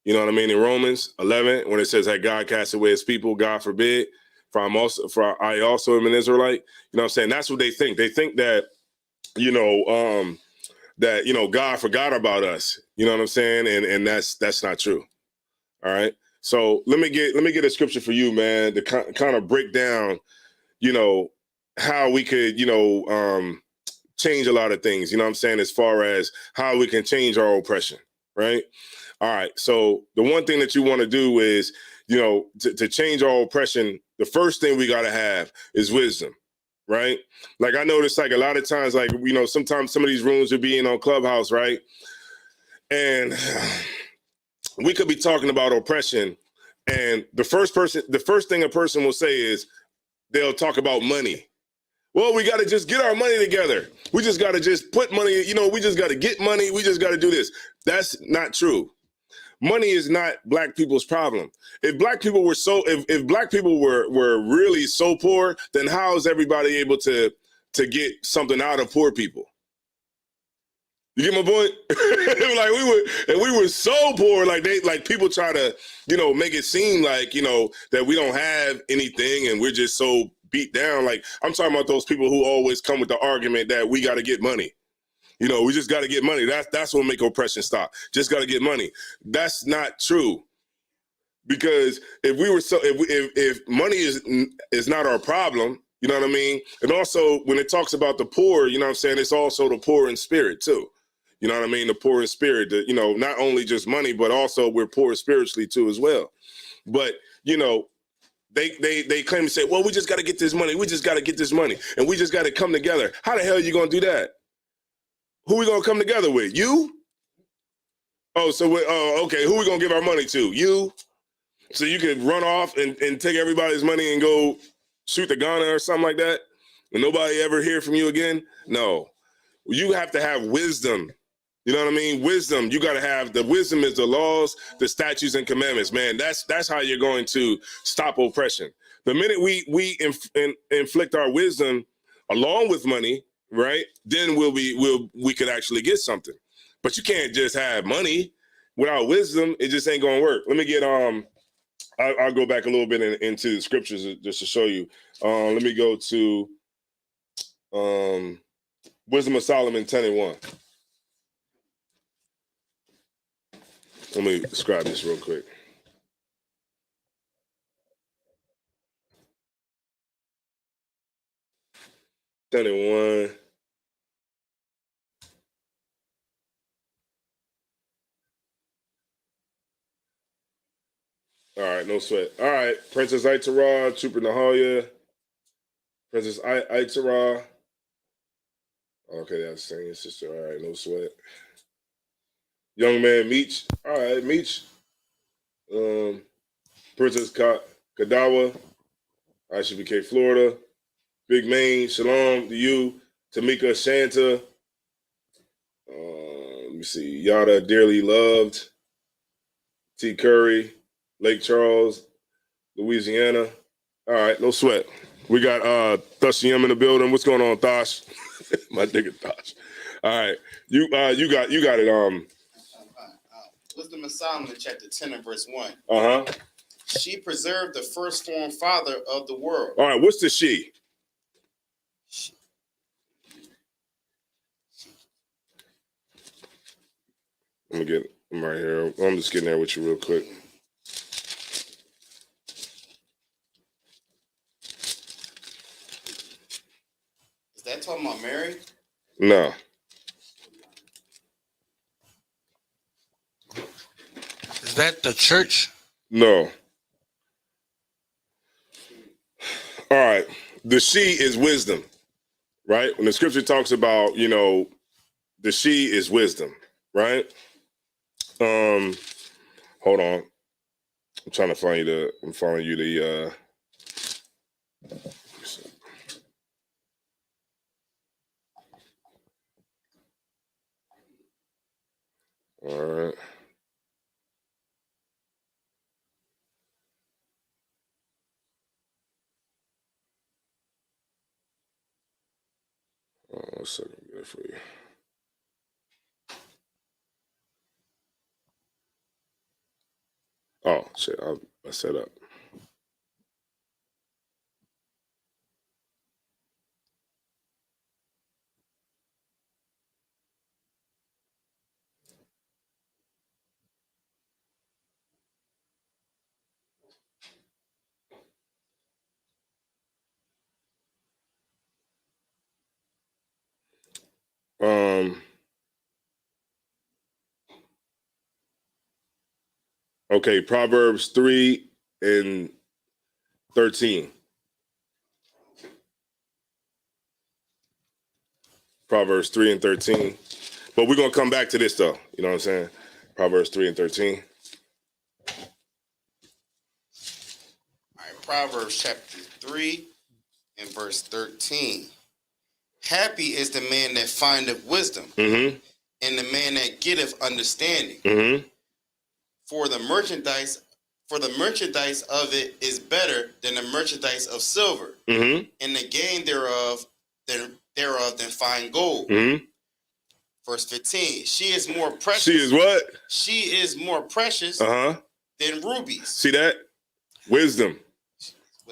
You know what I mean? In Romans 11, when it says had God cast away his people, God forbid, for I also am an Israelite. You know what I'm saying? That's what they think. They think that, you know, God forgot about us. You know what I'm saying? And that's not true. All right. So let me get a scripture for you, man, to kind of break down, you know, how we could, you know, change a lot of things, you know what I'm saying, as far as how we can change our oppression, right? All right, so the one thing that you want to do is, you know, to change our oppression, the first thing we got to have is wisdom, right? Like I noticed like a lot of times, like, you know, sometimes some of these rooms are being on Clubhouse, right? And we could be talking about oppression, and the first thing a person will say is they'll talk about money. Well, we got to just get our money together. We just got to just put money, you know, we just got to get money. We just got to do this. That's not true. Money is not black people's problem. If black people were if black people were really so poor, then how is everybody able to get something out of poor people? You get my point? Like we were so poor, like people try to, you know, make it seem like, you know, that we don't have anything and we're just so beat down. Like I'm talking about those people who always come with the argument that we got to get money. You know, we just got to get money. That's what make oppression stop. Just got to get money. That's not true. Because if money is not our problem, you know what I mean? And also when it talks about the poor, you know what I'm saying, it's also the poor in spirit too. You know what I mean? The poor in spirit, you know, not only just money, but also we're poor spiritually too as well. But, you know, they claim to say, well, we just got to get this money. We just got to get this money. And we just got to come together. How the hell are you going to do that? Who we going to come together with? You? Oh, so okay. Who we going to give our money to? You? So you could run off and take everybody's money and go shoot the Ghana or something like that? And nobody ever hear from you again? No. You have to have wisdom. You know what I mean? Wisdom. You got to have the wisdom is the laws, the statutes and commandments, man. That's how you're going to stop oppression. The minute we inflict our wisdom along with money, right? Then we could actually get something. But you can't just have money without wisdom. It just ain't going to work. Let me get I'll go back a little bit into the scriptures just to show you. Let me go to Wisdom of Solomon 10:1. Let me describe this real quick. One. All right, no sweat. All right, Princess Aitara, Trooper Nahalia, Princess Aitara. Okay, that's saying sister. All right, no sweat. Young man Meech. All right, Meech. Princess Kadawa, ICBK Florida. Big Main, Shalom to you. Tamika Shanta. Let me see. Yada Dearly Loved. T. Curry, Lake Charles, Louisiana. All right, no sweat. We got Thashiyam in the building. What's going on, Thosh? My nigga Thosh. All right, you got it. Wisdom of Solomon, chapter 10 and verse 1. Uh-huh. She preserved the firstborn father of the world. All right, what's the she? I'm right here. I'm just getting there with you real quick. Is that talking about Mary? No. Is that the church? No. All right. The she is wisdom, right? When the scripture talks about, the she is wisdom, right? Hold on. I'm trying to find you I'm following you the all right. One second, get it for you. Oh shit, I set up. Okay, Proverbs 3 and 13. Proverbs 3 and 13. But we're gonna come back to this though. You know what I'm saying? Proverbs 3 and 13. All right, Proverbs chapter 3 and verse 13. Happy is the man that findeth wisdom, Mm-hmm. and the man that getteth understanding. Mm-hmm. For the merchandise of it is better than the merchandise of silver, Mm-hmm. and the gain thereof than fine gold. Mm-hmm. Verse 15. She is more precious. She is what? She is more precious Uh-huh. than rubies. See that? Wisdom.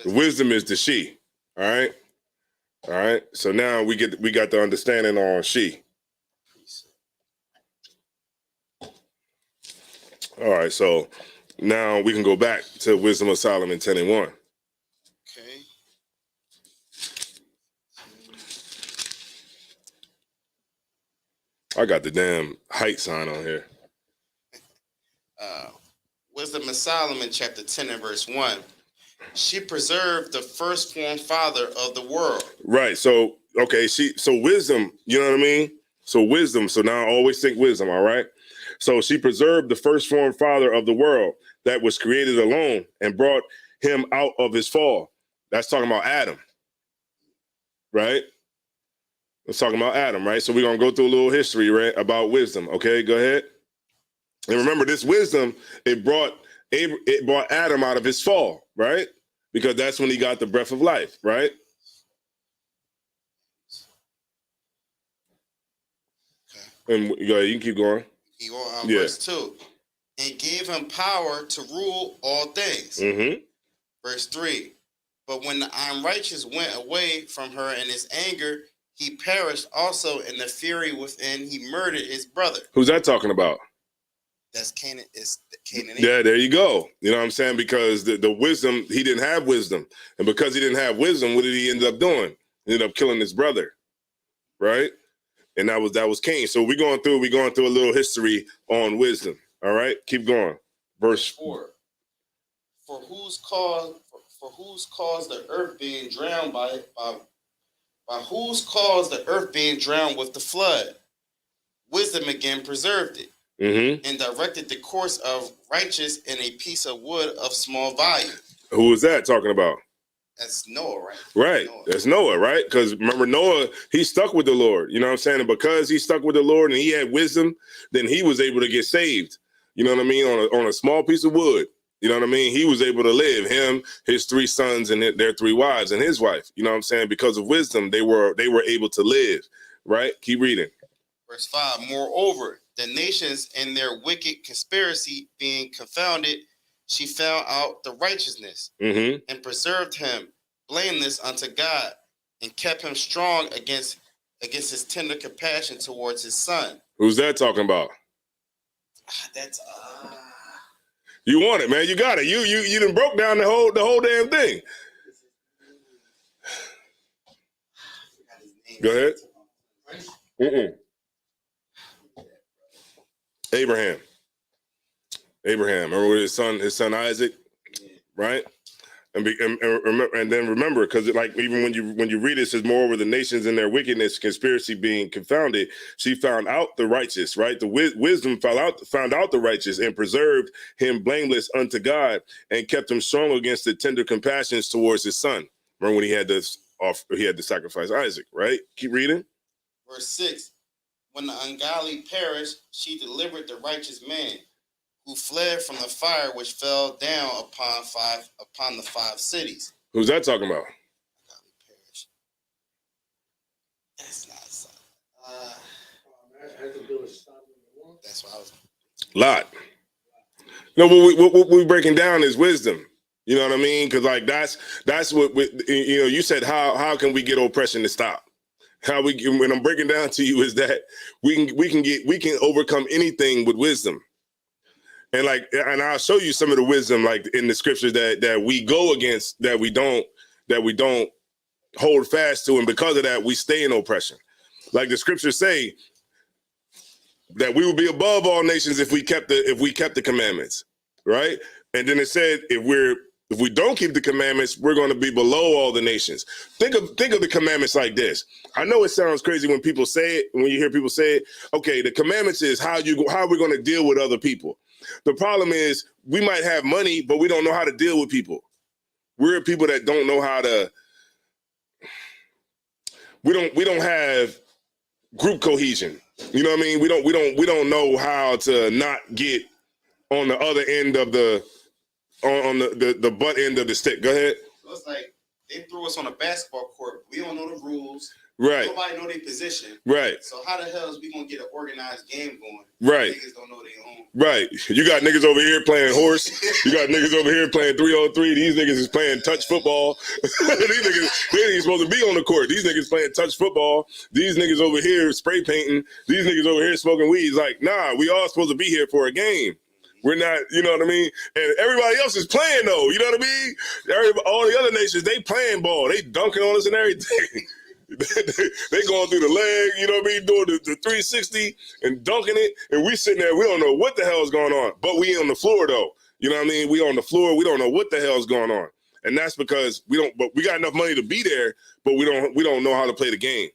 Wisdom is the she. All right. All right. So now we got the understanding on she. All right. So now we can go back to Wisdom of Solomon 10 and 1. Okay. I got the damn height sign on here. Wisdom of Solomon, chapter 10 and verse 1. She preserved the firstborn father of the world. Right. So, okay. So wisdom, you know what I mean? So wisdom. So now I always think wisdom. All right. So she preserved the firstborn father of the world that was created alone and brought him out of his fall. That's talking about Adam. Right. Let's talk about Adam. Right. So we're going to go through a little history, right, about wisdom. Okay. Go ahead. And remember, this wisdom, it brought Adam out of his fall, right? Because that's when he got the breath of life, right? Okay. And you can keep going. Verse 2. And gave him power to rule all things. Mm-hmm. Verse 3. But when the unrighteous went away from her in his anger, he perished also in the fury within. He murdered his brother. Who's that talking about? That's Canaan. It's Canaan. Yeah, there you go. You know what I'm saying? Because the wisdom, he didn't have wisdom. And because he didn't have wisdom, what did he end up doing? He ended up killing his brother. Right? And that was Cain. So we're going through a little history on wisdom. All right? Keep going. Verse 4. For whose cause the earth being drowned by whose cause the earth being drowned with the flood? Wisdom again preserved it, and directed the course of righteous in a piece of wood of small value. Who was that talking about? That's Noah, right? Right. Noah. That's Noah, right? Because remember, Noah, he stuck with the Lord. You know what I'm saying? And because he stuck with the Lord and he had wisdom, then he was able to get saved. You know what I mean? On a small piece of wood. You know what I mean? He was able to live, him, his 3 sons, and their 3 wives, and his wife. You know what I'm saying? Because of wisdom, they were able to live. Right? Keep reading. Verse 5. Moreover, the nations in their wicked conspiracy being confounded, she found out the righteousness and preserved him blameless unto God, and kept him strong against his tender compassion towards his son. Who's that talking about? That's You want it, man. You got it. You done broke down the whole damn thing. Go ahead. Abraham. Remember with his son Isaac, right? And then remember, because like even when you read it, it says, moreover, the nations in their wickedness, conspiracy being confounded, she found out the righteous, right? The wisdom found out the righteous and preserved him blameless unto God and kept him strong against the tender compassions towards his son. Remember when he had to sacrifice Isaac, right? Keep reading. Verse 6. When the ungodly perished, she delivered the righteous man, who fled from the fire which fell down upon the 5 cities. Who's that talking about? That's not that's what I was. Lot. No, what we breaking down is wisdom. You know what I mean? Because like that's what you said. How can we get oppression to stop? When I'm breaking down to you is that we can overcome anything with wisdom. And I'll show you some of the wisdom like in the scriptures that we go against, that we don't hold fast to, and because of that we stay in oppression. Like the scriptures say that we will be above all nations if we kept the commandments, right? And then it said if we don't keep the commandments, we're going to be below all the nations. Think of the commandments like this. I know it sounds crazy when people say it, when you hear people say it. Okay, the commandments is how we're going to deal with other people. The problem is we might have money, but we don't know how to deal with people. We're people that don't know how to. We don't have group cohesion. You know what I mean? We don't know how to not get on the other end of the butt end of the stick. Go ahead. So it's like they threw us on a basketball court. We don't know the rules. Right. Nobody know their position. Right. So how the hell is we gonna get an organized game going? Right. Niggas don't know their own. Right. You got niggas over here playing horse. You got niggas over here playing 3-on-3. These niggas is playing touch football. These niggas, they ain't supposed to be on the court. These niggas playing touch football. These niggas over here spray painting. These niggas over here smoking weed. It's like, nah, we all supposed to be here for a game. We're not, you know what I mean? And everybody else is playing though, you know what I mean? All the other nations, they playing ball. They dunking on us and everything. They going through the leg, you know what I mean, doing the 360 and dunking it, and we sitting there, we don't know what the hell is going on, but we on the floor though, you know what I mean? We on the floor, we don't know what the hell is going on, and that's because we got enough money to be there, but we don't know how to play the game,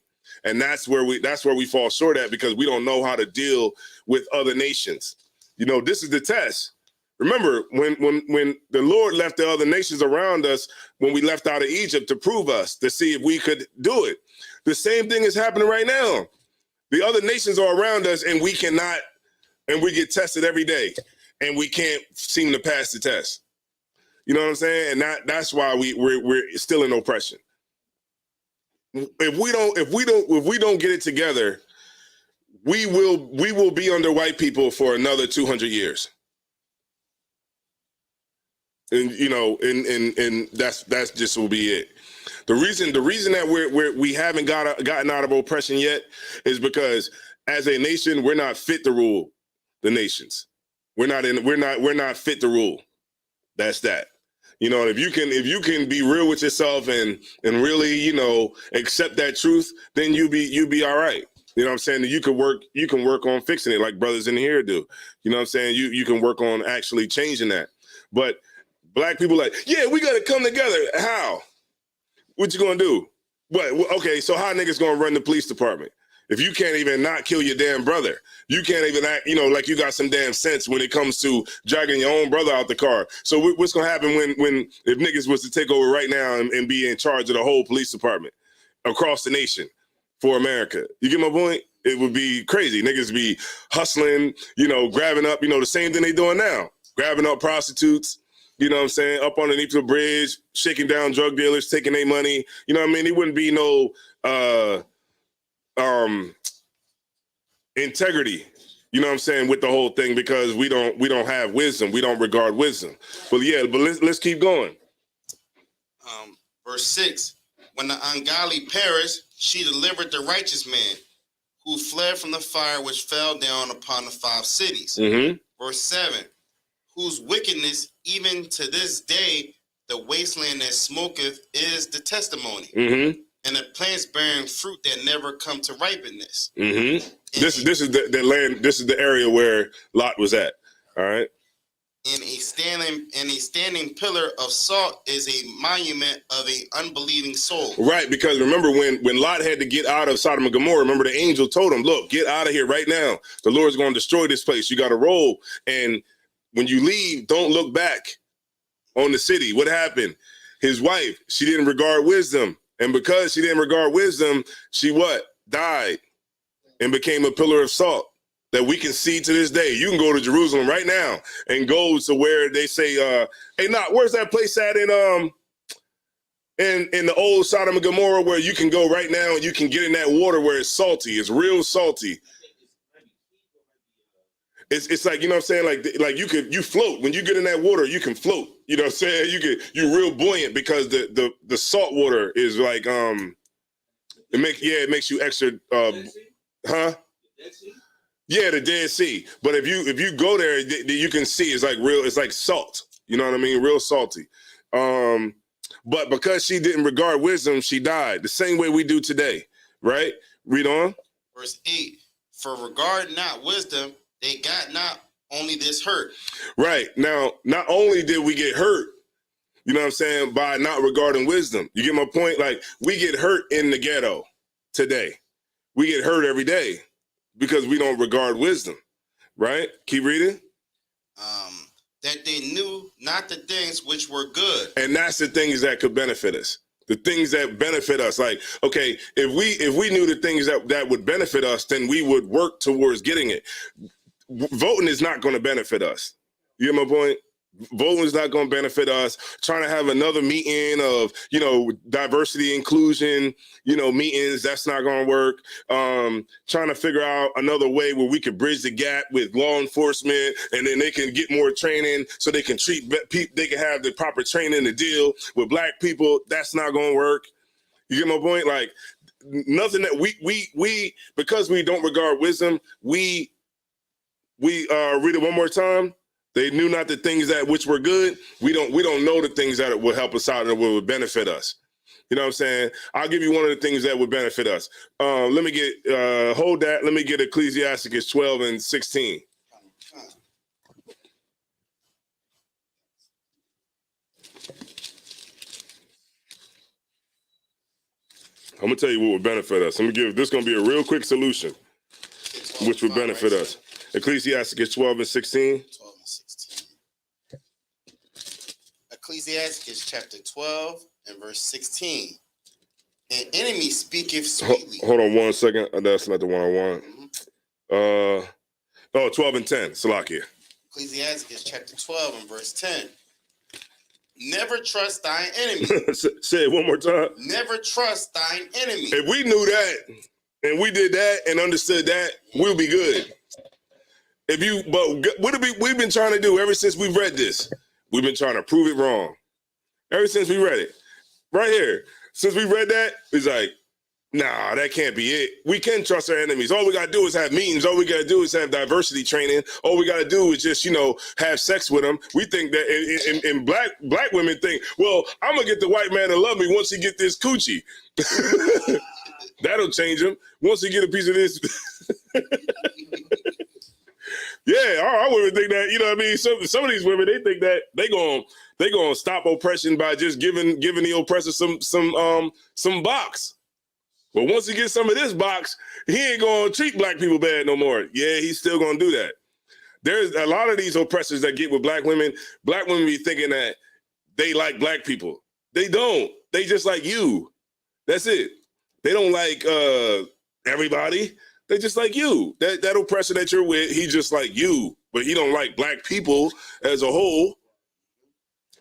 and that's where we fall short at, because we don't know how to deal with other nations. You know, this is the test. Remember, when the Lord left the other nations around us, when we left out of Egypt to prove us, to see if we could do it. The same thing is happening right now. The other nations are around us and we cannot, and we get tested every day and we can't seem to pass the test. You know what I'm saying? And that's why we're still in oppression. If we don't get it together, we will be under white people for another 200 years. And you know, and that's just will be it. The reason that we haven't gotten out of oppression yet is because as a nation we're not fit to rule the nations. We're not fit to rule. That's that. You know, if you can be real with yourself and really, you know, accept that truth, then you be all right. You know what I'm saying? You can work on fixing it like brothers in here do. You know what I'm saying? You can work on actually changing that. But black people like, yeah, we got to come together. How? What you gonna do? What? Okay, so how niggas gonna run the police department? If you can't even not kill your damn brother, you can't even act, you know, like you got some damn sense when it comes to dragging your own brother out the car. So what's gonna happen if niggas was to take over right now and be in charge of the whole police department across the nation for America? You get my point? It would be crazy. Niggas be hustling, you know, grabbing up, you know, the same thing they doing now, grabbing up prostitutes. You know what I'm saying? Up underneath the bridge, shaking down drug dealers, taking their money. You know what I mean? It wouldn't be no integrity, you know what I'm saying, with the whole thing, because we don't have wisdom. We don't regard wisdom. But yeah, but let's keep going. Verse 6, when the ungodly perished, she delivered the righteous man who fled from the fire which fell down upon the 5 cities. Mm-hmm. Verse 7, whose wickedness even to this day, the wasteland that smoketh is the testimony. Mm-hmm. And the plants bearing fruit that never come to ripenness. Mm-hmm. This is the land. This is the area where Lot was at. All right. And a standing pillar of salt is a monument of an unbelieving soul. Right, because remember when Lot had to get out of Sodom and Gomorrah, remember the angel told him, "Look, get out of here right now. The Lord's going to destroy this place. You got to roll. And when you leave, don't look back on the city." What happened? His wife, she didn't regard wisdom. And because she didn't regard wisdom, she what? Died and became a pillar of salt that we can see to this day. You can go to Jerusalem right now and go to where they say, hey, where's that place at in the old Sodom and Gomorrah, where you can go right now and you can get in that water where it's salty. It's real salty. It's like, you know what I'm saying? Like you float. When you get in that water, you can float. You know what I'm saying? You're real buoyant because the salt water is like, it makes you extra, huh? Yeah, the Dead Sea. But if you go there, you can see it's like salt. You know what I mean? Real salty. But because she didn't regard wisdom, she died. The same way we do today, right? Read on. Verse 8, for regard not wisdom, they got not only this hurt. Right. Now, not only did we get hurt, you know what I'm saying, by not regarding wisdom. You get my point? Like, we get hurt in the ghetto today. We get hurt every day because we don't regard wisdom, right? Keep reading. That they knew not the things which were good. And that's the things that could benefit us. The things that benefit us. Like, okay, if we knew the things that would benefit us, then we would work towards getting it. Voting is not going to benefit us. You get my point? Voting is not going to benefit us. Trying to have another meeting of, you know, diversity, inclusion, you know, meetings, that's not going to work. Trying to figure out another way where we could bridge the gap with law enforcement, and then they can get more training so they can they can have the proper training to deal with black people. That's not going to work. You get my point? Like, nothing that we because we don't regard wisdom, we read it one more time. They knew not the things that which were good. We don't know the things that will help us out and will benefit us. You know what I'm saying? I'll give you one of the things that would benefit us. Let me get hold that. Let me get Ecclesiasticus 12 and 16. I'm gonna tell you what would benefit us. This is gonna be a real quick solution, which would benefit us. Ecclesiasticus 12 and 16. 12 and 16. Ecclesiasticus chapter 12 and verse 16. An enemy speaketh sweetly. Hold on 1 second. That's not the one I want. 12 and 10. Salakia. Ecclesiasticus chapter 12 and verse 10. Never trust thine enemy. Say it one more time. Never trust thine enemy. If we knew that and we did that and understood that, we'll be good. But what have we've been trying to do ever since we've read this? We've been trying to prove it wrong. Ever since we read it. Right here. Since we read that, it's like, Nah, that can't be it. We can trust our enemies. All we gotta do is have meetings. All we gotta do is have diversity training. All we gotta do is just, have sex with them. We think that, and black women think, well, I'm gonna get the white man to love me once he get this coochie. That'll change him once he get a piece of this. Yeah, our women think that. You know what I mean? Some of these women, they think that they gonna stop oppression by just giving the oppressor some box. But once he gets some of this box, he ain't gonna treat black people bad no more. Yeah, he's still gonna do that. There's a lot of these oppressors that get with black women. Black women be thinking that they like black people. They don't. They just like you. That's it. They don't like everybody. They just like you. That oppressor that you're with, he just like you. But he don't like black people as a whole.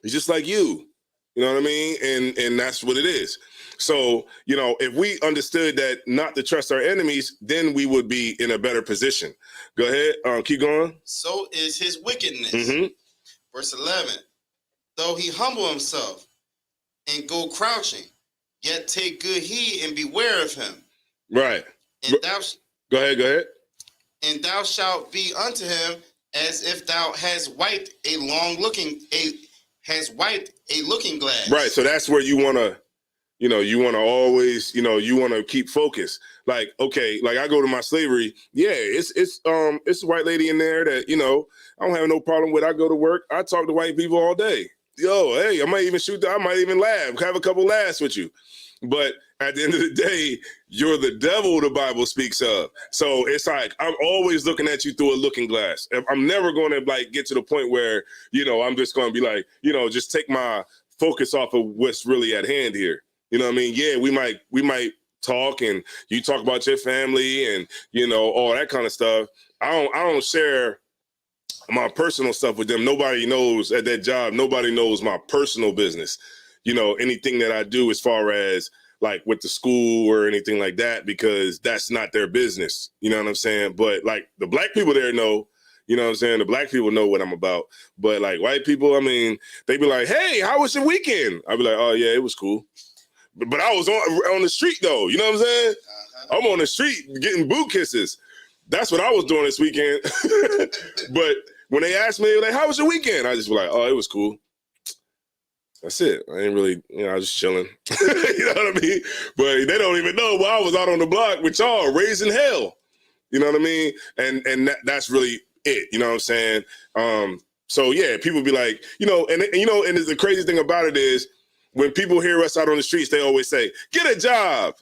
He's just like you. You know what I mean? And that's what it is. So, if we understood that not to trust our enemies, then we would be in a better position. Go ahead. Keep going. So is his wickedness. Mm-hmm. Verse 11. Though he humble himself and go crouching, yet take good heed and beware of him. Right. And thou Go ahead. And thou shalt be unto him as if thou hast wiped a looking glass. Right. So that's where you want to, you want to always, you want to keep focus. Like, okay, like I go to my slavery. Yeah, it's a white lady in there that, I don't have no problem with. I go to work. I talk to white people all day. Yo, hey, I might even I might even laugh, have a couple laughs with you. But at the end of the day, you're the devil the Bible speaks of. So it's like, I'm always looking at you through a looking glass. I'm never going to get to the point where, I'm just going to be like, just take my focus off of what's really at hand here. You know what I mean? Yeah, we might talk and you talk about your family and, all that kind of stuff. I don't share my personal stuff with them. Nobody knows at that job. Nobody knows my personal business. Anything that I do as far as like with the school or anything like that, because that's not their business. You know what I'm saying? But like the black people there know, you know what I'm saying? The black people know what I'm about. But like white people, I mean, they be like, hey, how was your weekend? I'd be like, oh yeah, it was cool. But I was on the street though. You know what I'm saying? I'm on the street getting boot kisses. That's what I was doing this weekend. But when they asked me, like, how was your weekend? I just was like, oh, it was cool. That's it. I ain't really, I was just chilling. You know what I mean? But they don't even know. Well, I was out on the block with y'all raising hell. You know what I mean? And that's really it. You know what I'm saying? So yeah, people be like, and the crazy thing about it is when people hear us out on the streets, they always say, get a job.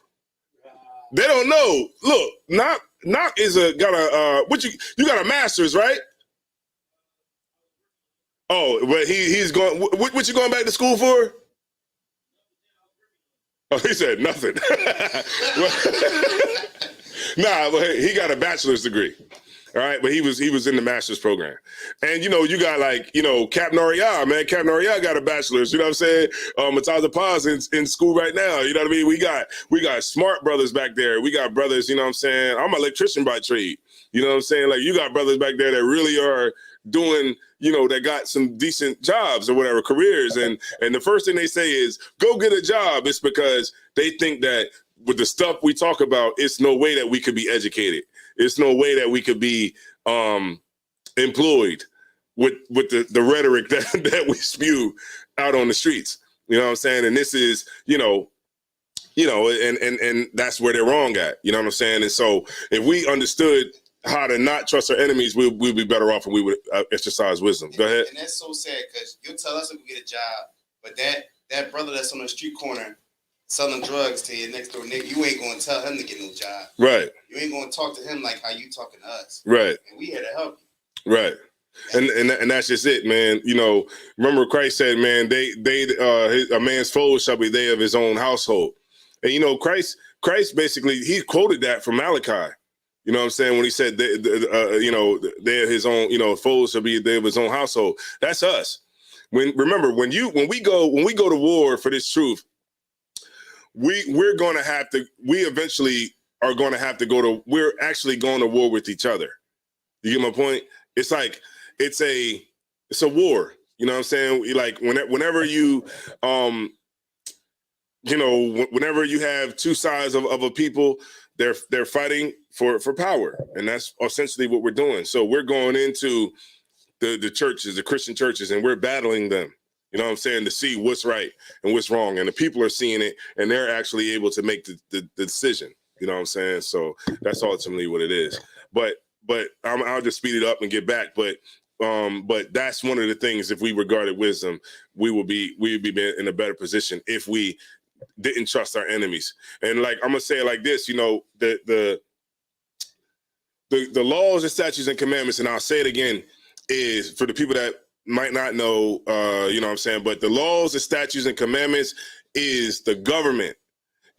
They don't know. Look, Knock is you got a master's, right? Oh, but he's going. What you going back to school for? Oh, he said nothing. Nah, but he got a bachelor's degree. All right, but he was in the master's program. And, you got like, Cap Noria, man. Cap Noria got a bachelor's, you know what I'm saying? Mataza Paz in school right now, you know what I mean? We got smart brothers back there. We got brothers, you know what I'm saying? I'm an electrician by trade. You know what I'm saying? Like, you got brothers back there that really are doing, that got some decent jobs or whatever, careers. And the first thing they say is, go get a job. It's because they think that with the stuff we talk about, it's no way that we could be educated. It's no way that we could be employed with the rhetoric that we spew out on the streets. You know what I'm saying? And this is, and that's where they're wrong at. You know what I'm saying? And so if we understood how to not trust our enemies, we'd be better off and we would exercise wisdom. Go ahead. And that's so sad because you'll tell us to get a job, but that brother that's on the street corner selling drugs to your next door nigga, you ain't going to tell him to get no job. Right. You ain't going to talk to him like how you talking to us. Right. And we here to help you. Right. And that's just it, man. Remember Christ said, man, a man's foes shall be they of his own household. And Christ basically, he quoted that from Malachi. You know what I'm saying? When he said, they're his own, foes shall be they of his own household. That's us. When we go to war for this truth, we eventually are going to have to we're actually going to war with each other. You get my point? It's like, it's a war. You know what I'm saying? Like whenever you, whenever you have two sides of a people, they're fighting for power, and that's essentially what we're doing. So we're going into the churches, the Christian churches, and we're battling them. You know what I'm saying, to see what's right and what's wrong, and the people are seeing it, and they're actually able to make the decision. You know what I'm saying? So that's ultimately what it is. But I'll just speed it up and get back. But that's one of the things. If we regarded wisdom, we would be in a better position if we didn't trust our enemies. And like I'm gonna say it like this, the laws and statutes and commandments, and I'll say it again, is for the people that might not know, you know what I'm saying, but the laws and statutes and commandments is the government.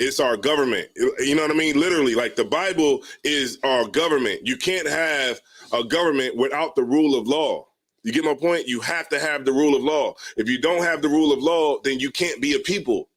It's our government. You know what I mean? Literally, like the Bible is our government. You can't have a government without the rule of law. You get my point? You have to have the rule of law. If you don't have the rule of law, then you can't be a people.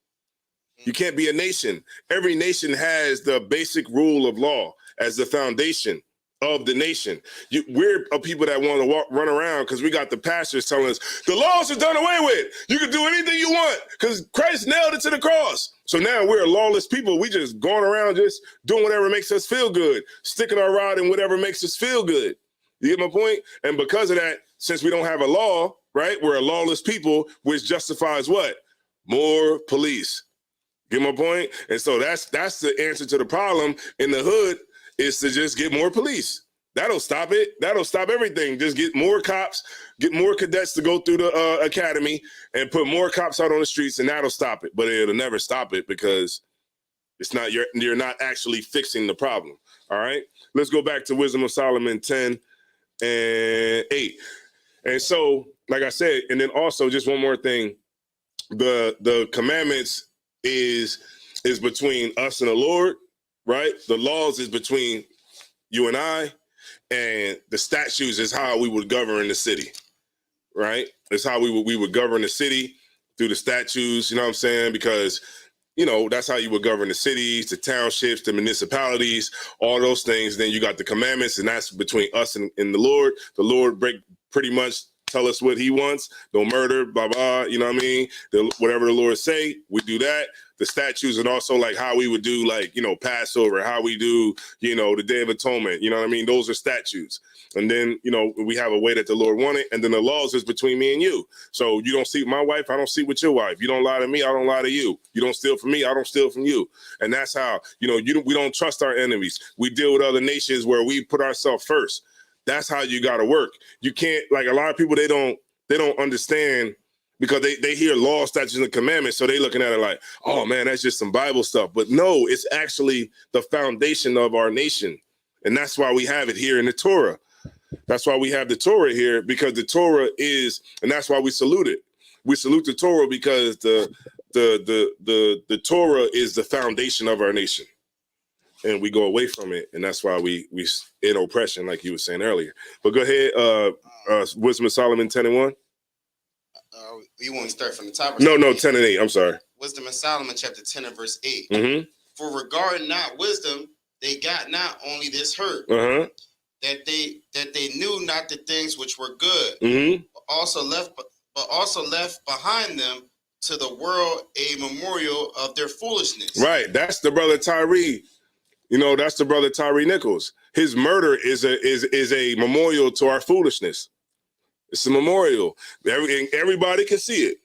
You can't be a nation. Every nation has the basic rule of law as the foundation of the nation. We're a people that want to run around because we got the pastors telling us the laws are done away with. You can do anything you want because Christ nailed it to the cross. So now we're a lawless people. We just going around just doing whatever makes us feel good, sticking our rod in whatever makes us feel good. You get my point? And because of that, since we don't have a law, right, we're a lawless people, which justifies what? More police. Get my point? And so that's the answer to the problem in the hood, is to just get more police. That'll stop it. That'll stop everything. Just get more cops, get more cadets to go through the academy, and put more cops out on the streets, and that'll stop it. But it'll never stop it because it's not you're not actually fixing the problem. All right. Let's go back to Wisdom of Solomon 10 and 8. And so, like I said, and then also just one more thing, the commandments is between us and the Lord, right? The laws is between you and I, and the statutes is how we would govern the city, right? It's how we would govern the city through the statutes, you know what I'm saying? Because, that's how you would govern the cities, the townships, the municipalities, all those things. Then you got the commandments, and that's between us and the Lord. The Lord pretty much tell us what he wants. Don't murder, blah, blah, you know what I mean? Whatever the Lord say, we do that. The statutes, and also like how we would do Passover, how we do, the Day of Atonement, you know what I mean? Those are statutes. And then, we have a way that the Lord wanted. And then the laws is between me and you. So you don't see my wife, I don't see with your wife. You don't lie to me, I don't lie to you. You don't steal from me, I don't steal from you. And that's how, we don't trust our enemies. We deal with other nations where we put ourselves first. That's how you got to work. You can't, like a lot of people, they don't understand, because they hear law, statutes, and commandments. So they looking at it like, oh man, that's just some Bible stuff. But no, it's actually the foundation of our nation. And that's why we have it here in the Torah. That's why we have the Torah here, because the Torah is, and that's why we salute it. We salute the Torah because the Torah is the foundation of our nation. And we go away from it, and that's why we in oppression, like you were saying earlier. But go ahead, Wisdom of Solomon 10 and 1. You want to start from the top? No, 10 and 8. I'm sorry. Wisdom of Solomon, chapter 10 and verse 8. Mm-hmm. For regarding not wisdom, they got not only this hurt, that they knew not the things which were good, but also left behind them to the world a memorial of their foolishness. Right. That's the brother Tyree. That's the brother Tyree Nichols. His murder is a memorial to our foolishness. It's a memorial. Everybody can see it.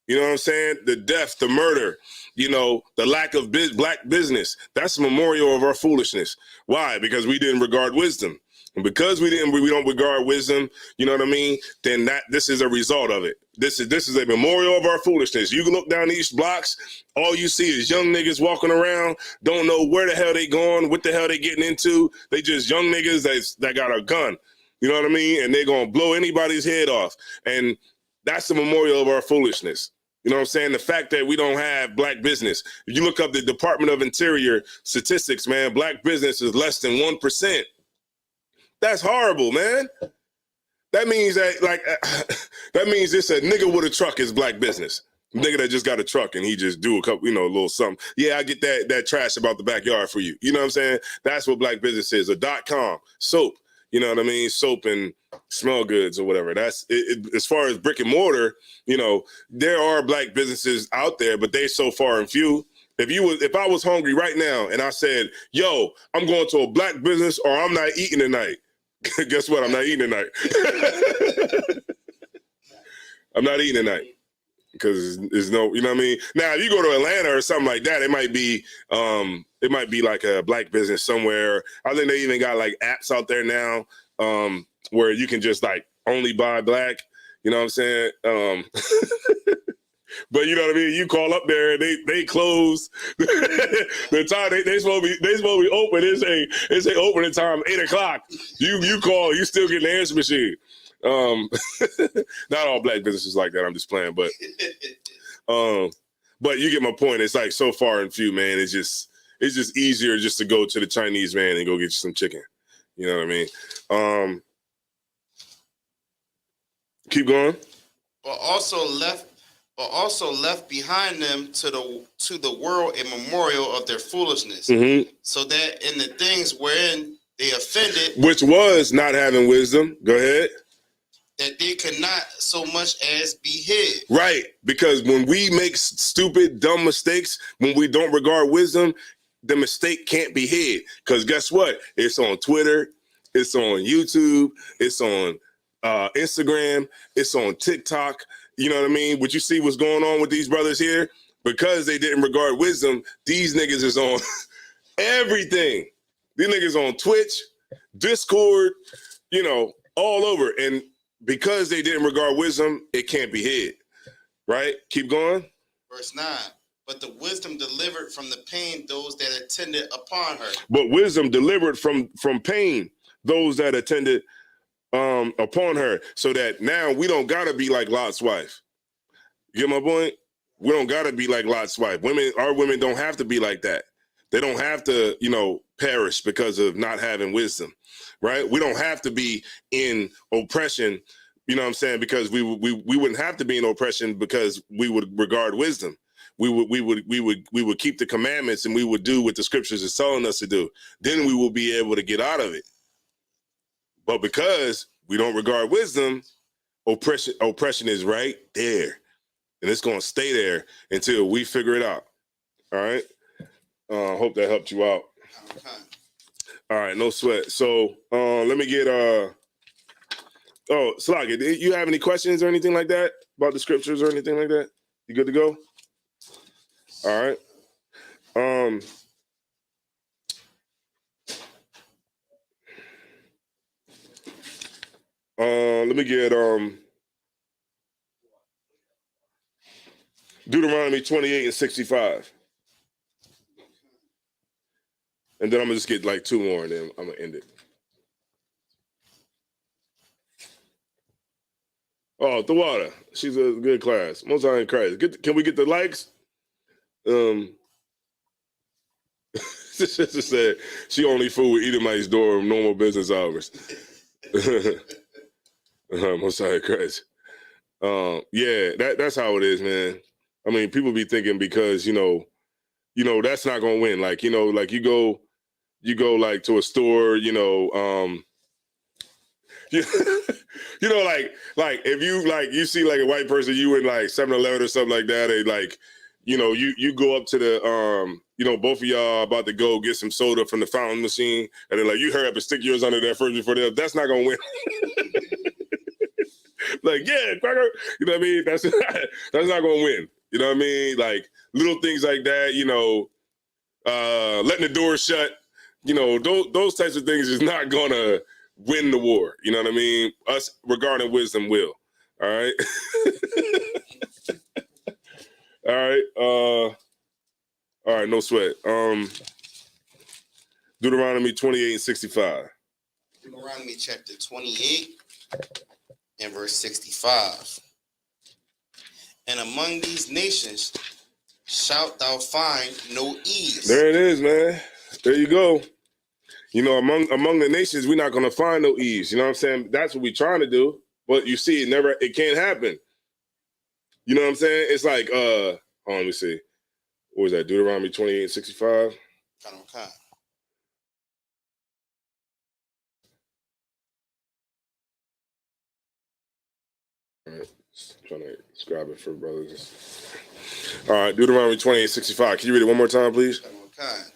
You know what I'm saying? The death, the murder, the lack of black business. That's a memorial of our foolishness. Why? Because we didn't regard wisdom. And because we don't regard wisdom, you know what I mean? Then this is a result of it. This is a memorial of our foolishness. You can look down these blocks, all you see is young niggas walking around, don't know where the hell they going, what the hell they getting into. They just young niggas that got a gun. You know what I mean? And they're going to blow anybody's head off. And that's the memorial of our foolishness. You know what I'm saying? The fact that we don't have black business. If you look up the Department of Interior statistics, man, black business is less than 1%. That's horrible, man. That means that means it's a nigga with a truck is black business. Nigga that just got a truck and he just do a couple, a little something. Yeah, I get that trash about the backyard for you. You know what I'm saying? That's what black business is. A .com, soap. You know what I mean? Soap and smell goods or whatever. That's it, as far as brick and mortar. You know, there are black businesses out there, but they so far and few. If I was hungry right now and I said, "Yo, I'm going to a black business or I'm not eating tonight," guess what? I'm not eating tonight. I'm not eating tonight. Because there's no, you know what I mean? Now, if you go to Atlanta or something like that, it might be like a black business somewhere. I think they even got like apps out there now where you can just like only buy black. You know what I'm saying? But you know what I mean? You call up there and they close. The time they supposed to be open. They say opening time 8:00. You call, you still get the answer machine. Not all black businesses like that. I'm just playing, but you get my point. It's like so far and few, man. It's just easier just to go to the Chinese man and go get you some chicken. You know what I mean? Keep going. But also left behind them to the world a memorial of their foolishness, so that in the things wherein they offended, which was not having wisdom. Go ahead. That they could not so much as be hid. Right, because when we make stupid, dumb mistakes, when we don't regard wisdom, the mistake can't be hid. Because guess what? It's on Twitter, it's on YouTube, it's on Instagram, it's on TikTok. You know what I mean? What you see what's going on with these brothers here? Because they didn't regard wisdom, these niggas is on everything. These niggas on Twitch, Discord, you know, all over. And because they didn't regard wisdom, it can't be hid. Right? Keep going. Verse 9. But the wisdom delivered from the pain those that attended upon her. But wisdom delivered from pain those that attended upon her, so that now we don't gotta be like Lot's wife. You get my point? We don't gotta be like Lot's wife. Our women don't have to be like that. They don't have to, you know, perish because of not having wisdom, right? We don't have to be in oppression, you know what I'm saying? Because we wouldn't have to be in oppression because we would regard wisdom. We would keep the commandments and we would do what the scriptures is telling us to do. Then we will be able to get out of it. But because we don't regard wisdom, oppression is right there. And it's going to stay there until we figure it out. All right? Hope that helped you out. Okay. All right, no sweat. So let me get... Sluggy, do you have any questions or anything like that about the scriptures or anything like that? You good to go? All right. Let me get Deuteronomy 28 and 65. And then I'm gonna just get like 2 more and then I'm gonna end it. Oh, the water. She's a good class. Most High in Christ. Can we get the likes? Sister said she only fool with Edomites during normal business hours. Most High in Christ. Yeah, that's how it is, man. I mean, people be thinking because you know that's not gonna win. Like like you go like to a store, you know, like if you see like a white person, you in like 7-Eleven or something like that, and like you go up to the both of y'all about to go get some soda from the fountain machine, and then like you hurry up and stick yours under there first before them. That's not gonna win. Like, yeah, cracker. You know what I mean? That's not gonna win. You know what I mean? Like little things like that, letting the door shut, those types of things is not gonna win the war. You know what I mean? Us regarding wisdom will. All right. All right. All right, no sweat. Deuteronomy 28 and 65. Deuteronomy chapter 28 and verse 65. And among these nations shalt thou find no ease. There it is, man. There you go. Among the nations, we're not gonna find no ease. You know what I'm saying? That's what we're trying to do. But you see, it can't happen. You know what I'm saying? It's like, hold on, let me see. What was that? Deuteronomy 28 and 65? Okay. Trying to describe it for brothers. All right, Deuteronomy 28:65. Can you read it one more time, please?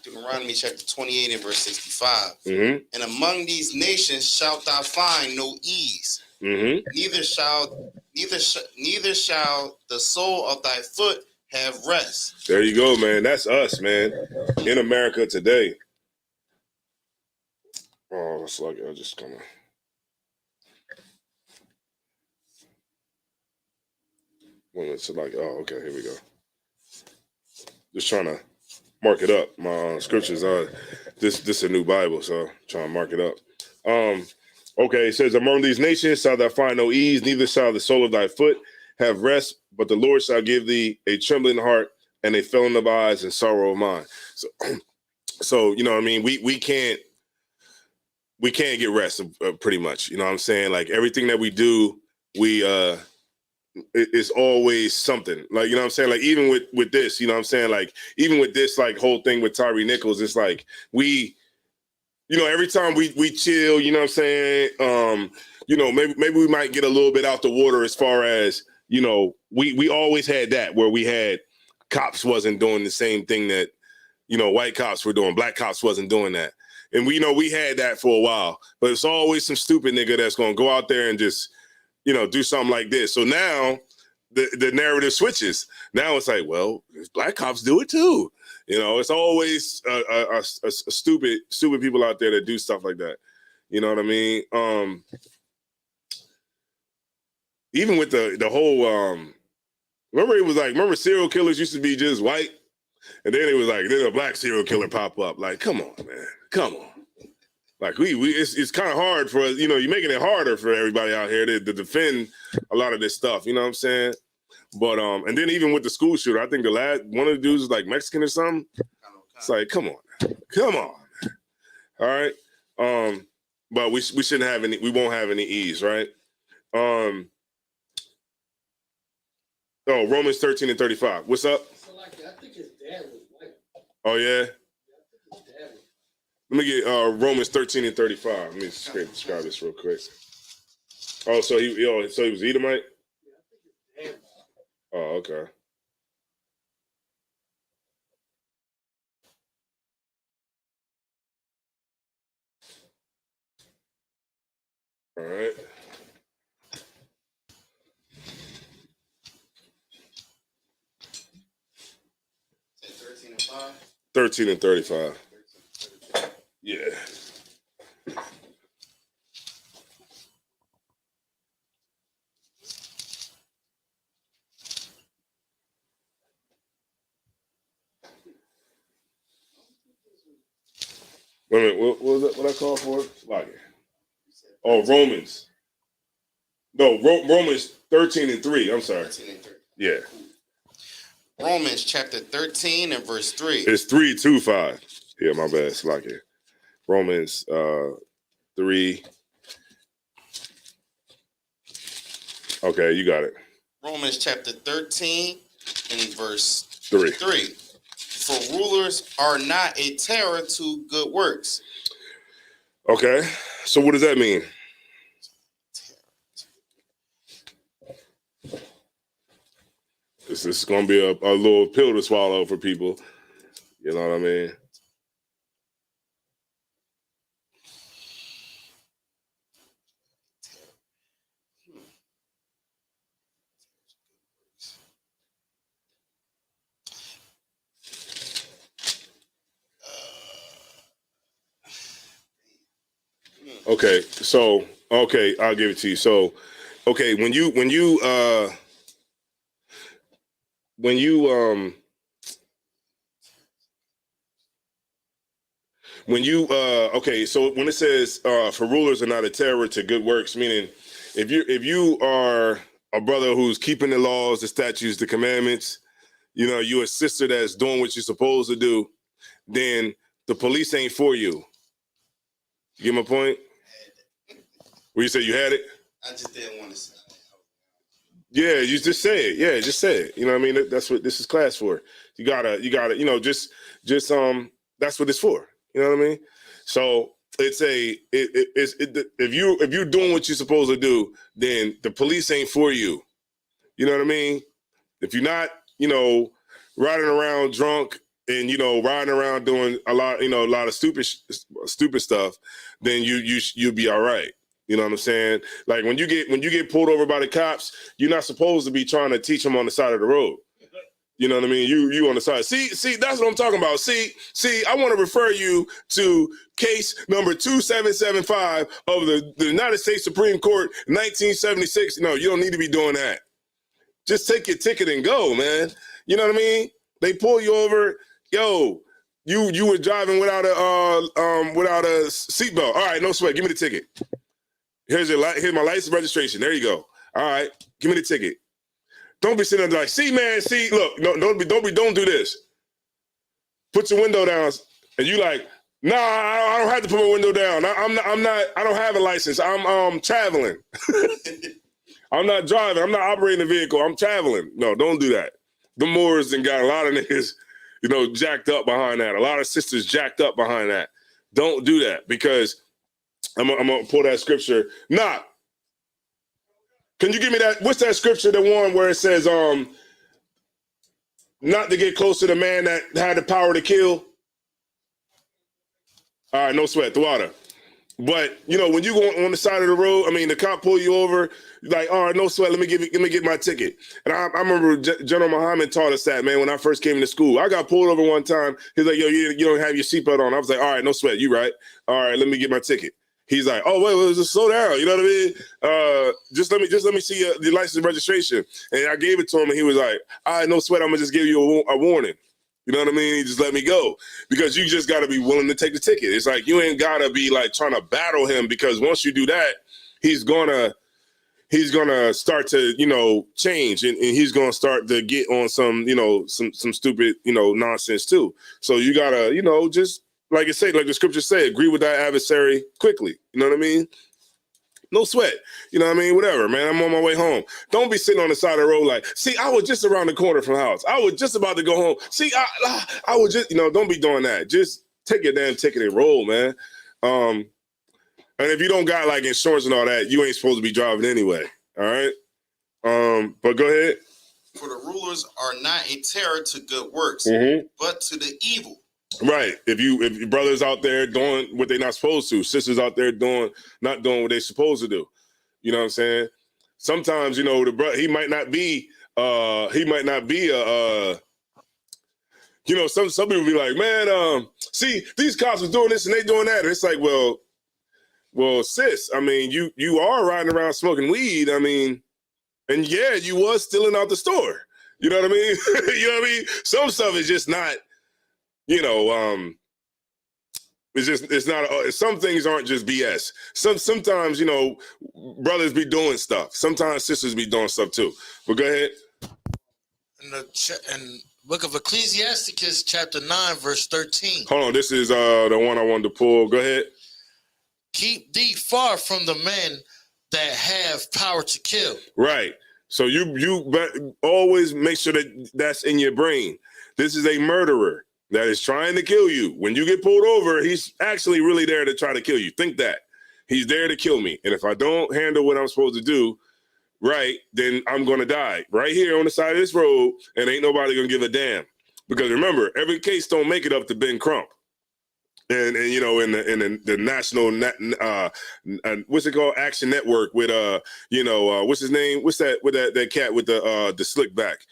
Deuteronomy chapter 28 and verse 65. Mm-hmm. And among these nations shalt thou find no ease. Mm-hmm. Neither shall the sole of thy foot have rest. There you go, man. That's us, man. In America today. Oh, it's like I just kind of. When it's like, oh, okay, here we go. Just trying to mark it up. My scriptures are this a new Bible, so trying to mark it up. Okay, it says, among these nations shall thou find no ease, neither shall the sole of thy foot have rest, but the Lord shall give thee a trembling heart and a failing of eyes and sorrow of mind. So you know what I mean? We can't get rest, pretty much. You know what I'm saying? Like everything that we do, it's always something. Like, you know what I'm saying? Like even with this, you know what I'm saying? Like even with this like whole thing with Tyree Nichols, it's like every time we chill, you know what I'm saying? Maybe we might get a little bit out the water as far as, we always had that where we had cops wasn't doing the same thing that, white cops were doing. Black cops wasn't doing that. And we had that for a while, but it's always some stupid nigga that's going to go out there and just, do something like this. So now the narrative switches. Now it's like, well, black cops do it too. It's always a stupid people out there that do stuff like that. You know what I mean? Even with the whole, remember serial killers used to be just white? And then it was like, then a black serial killer pop up. Like, come on, man. Come on. Like it's kind of hard for us, you're making it harder for everybody out here to defend a lot of this stuff, you know what I'm saying? But and then even with the school shooter, I think one of the dudes is like Mexican or something. It's like, come on. All right. But we shouldn't have we won't have any ease, right? Romans 13 and 35. What's up? So I think his dad was white. Oh yeah. Let me get Romans 13 and 35. Let me describe this real quick. Oh, so he was Edomite? Yeah, Oh, okay. All right. Say 13 and 5. 13 and 35. Yeah. Wait a minute, what was that? What I call for? Like, oh, Romans. No, Romans 13 and 3. I'm sorry. 13 and 3. Yeah. Romans chapter 13 and verse 3. It's 3:25. Yeah, my bad. It's like it. Romans 3. Okay, you got it. Romans chapter 13 and verse 3. 3. For rulers are not a terror to good works. Okay, so what does that mean? This is going to be a little pill to swallow for people. You know what I mean? Okay, so I'll give it to you. So, okay, when you okay, so when it says for rulers are not a terror to good works, meaning if you are a brother who's keeping the laws, the statutes, the commandments, you're a sister that's doing what you're supposed to do, then the police ain't for you. You get my point? Where you say you had it? I just didn't want to say it. Yeah, you just say it. Yeah, just say it. You know what I mean? That's what this is class for. You gotta, just that's what it's for. You know what I mean? So it's if you're doing what you're supposed to do, then the police ain't for you. You know what I mean? If you're not, riding around drunk and, riding around doing a lot of stupid stuff, then you'll be all right. You know what I'm saying? Like when you get pulled over by the cops, you're not supposed to be trying to teach them on the side of the road. You know what I mean? You on the side. See, that's what I'm talking about. See, I want to refer you to case number 2775 of the United States Supreme Court, 1976. No, you don't need to be doing that. Just take your ticket and go, man. You know what I mean? They pull you over. Yo, you were driving without a seatbelt. All right, no sweat. Give me the ticket. Here's my license registration. There you go. All right, give me the ticket. Don't be sitting there like, see, man, see, look, no, don't do this. Put your window down, and you like, nah, I don't have to put my window down. I don't have a license. I'm traveling. I'm not driving. I'm not operating a vehicle. I'm traveling. No, don't do that. The Moors and got a lot of niggas, jacked up behind that. A lot of sisters jacked up behind that. Don't do that because I'm gonna pull that scripture. Nah. Can you give me that? What's that scripture, the one where it says, not to get close to the man that had the power to kill? All right, no sweat, the water. But, when you go on the side of the road, the cop pull you over, like, all right, no sweat, let me get my ticket. And I remember General Muhammad taught us that, man, when I first came to school. I got pulled over one time. He's like, yo, you don't have your seatbelt on. I was like, all right, no sweat, you right. All right, let me get my ticket. He's like, oh, wait, just slow down. You know what I mean? Just let me see the license registration. And I gave it to him, and he was like, all right, no sweat. I'm going to just give you a warning. You know what I mean? He just let me go because you just got to be willing to take the ticket. It's like you ain't got to be like trying to battle him because once you do that, he's going to start to, change and he's going to start to get on some stupid, nonsense too. So you got to, just like the scripture say, agree with that adversary quickly. You know what I mean? No sweat. You know what I mean? Whatever, man. I'm on my way home. Don't be sitting on the side of the road like, see, I was just around the corner from the house. I was just about to go home. See, I was just, don't be doing that. Just take your damn ticket and roll, man. And if you don't got like insurance and all that, you ain't supposed to be driving anyway. All right? But go ahead. For the rulers are not a terror to good works, but to the evil. Right. If your brothers out there doing what they're not supposed to, sisters out there not doing what they're supposed to do. You know what I'm saying? Sometimes, the brother, he might not be some people be like, man, see, these cops are doing this and they doing that. And it's like, well, sis, you are riding around smoking weed. And yeah, you was stealing out the store. You know what I mean? You know what I mean? Some stuff is just not, it's not, some things aren't just BS. Sometimes, brothers be doing stuff. Sometimes sisters be doing stuff too. But go ahead. In the book of Ecclesiasticus, chapter 9, verse 13. Hold on, this is the one I wanted to pull. Go ahead. Keep thee far from the men that have power to kill. Right. So you always make sure that's in your brain. This is a murderer that is trying to kill you. When you get pulled over, he's actually really there to try to kill you. Think that. He's there to kill me. And if I don't handle what I'm supposed to do, right, then I'm going to die right here on the side of this road, and ain't nobody going to give a damn. Because remember, every case don't make it up to Ben Crump. And in the national, what's it called? Action Network with, what's his name? What's that, with that cat with the slick back?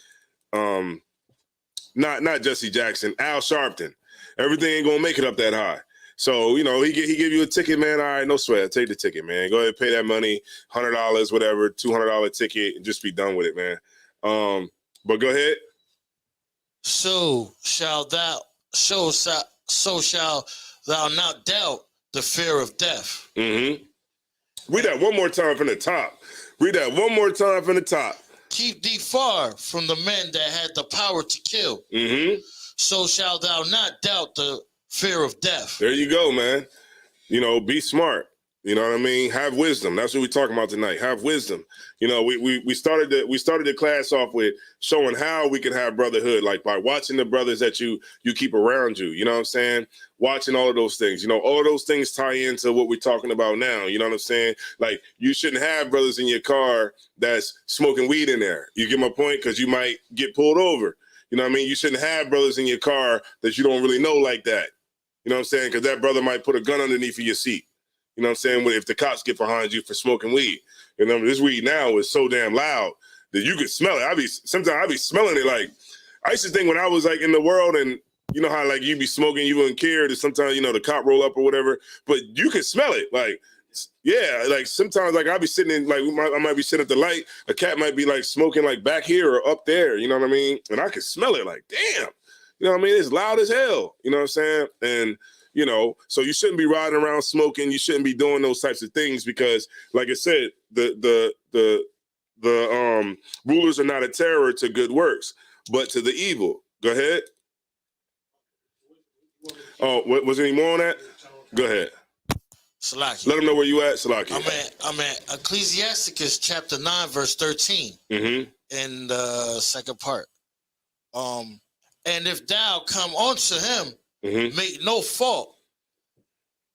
Not Jesse Jackson, Al Sharpton. Everything ain't gonna make it up that high. So, he give you a ticket, man. All right, no sweat. Take the ticket, man. Go ahead, pay that money, $100, whatever, $200 ticket, and just be done with it, man. But go ahead. So shall thou not doubt the fear of death. Read that one more time from the top. Keep thee far from the men that had the power to kill. So shall thou not doubt the fear of death. There you go, man. Be smart. You know what I mean? Have wisdom. That's what we're talking about tonight. Have wisdom. You know, we started the class off with showing how we can have brotherhood, like by watching the brothers that you keep around you. You know what I'm saying? Watching all of those things. You know, all of those things tie into what we're talking about now. You know what I'm saying? Like, you shouldn't have brothers in your car that's smoking weed in there. You get my point? Because you might get pulled over. You know what I mean? You shouldn't have brothers in your car that you don't really know like that. You know what I'm saying? Because that brother might put a gun underneath of your seat. You know what I'm saying? If the cops get behind you for smoking weed. You know, this weed now is so damn loud that you can smell it. Sometimes I be smelling it. Like, I used to think when I was like in the world, and you know how like you be smoking, you wouldn't care that sometimes, you know, the cop roll up or whatever, but you can smell it. Like, yeah, like sometimes like I'll be sitting in, like I might be sitting at the light, a cat might be like smoking like back here or up there, you know what I mean? And I can smell it like, damn, you know what I mean? It's loud as hell, you know what I'm saying? And you know, so you shouldn't be riding around smoking. You shouldn't be doing those types of things because, like I said, the rulers are not a terror to good works, but to the evil. Go ahead. Oh, was there any more on that? Go ahead. Salaki. Let them know where you at, Salaki. I'm at Ecclesiasticus chapter 9, verse 13. Mm-hmm. In the second part. And if thou come unto him, make no fault,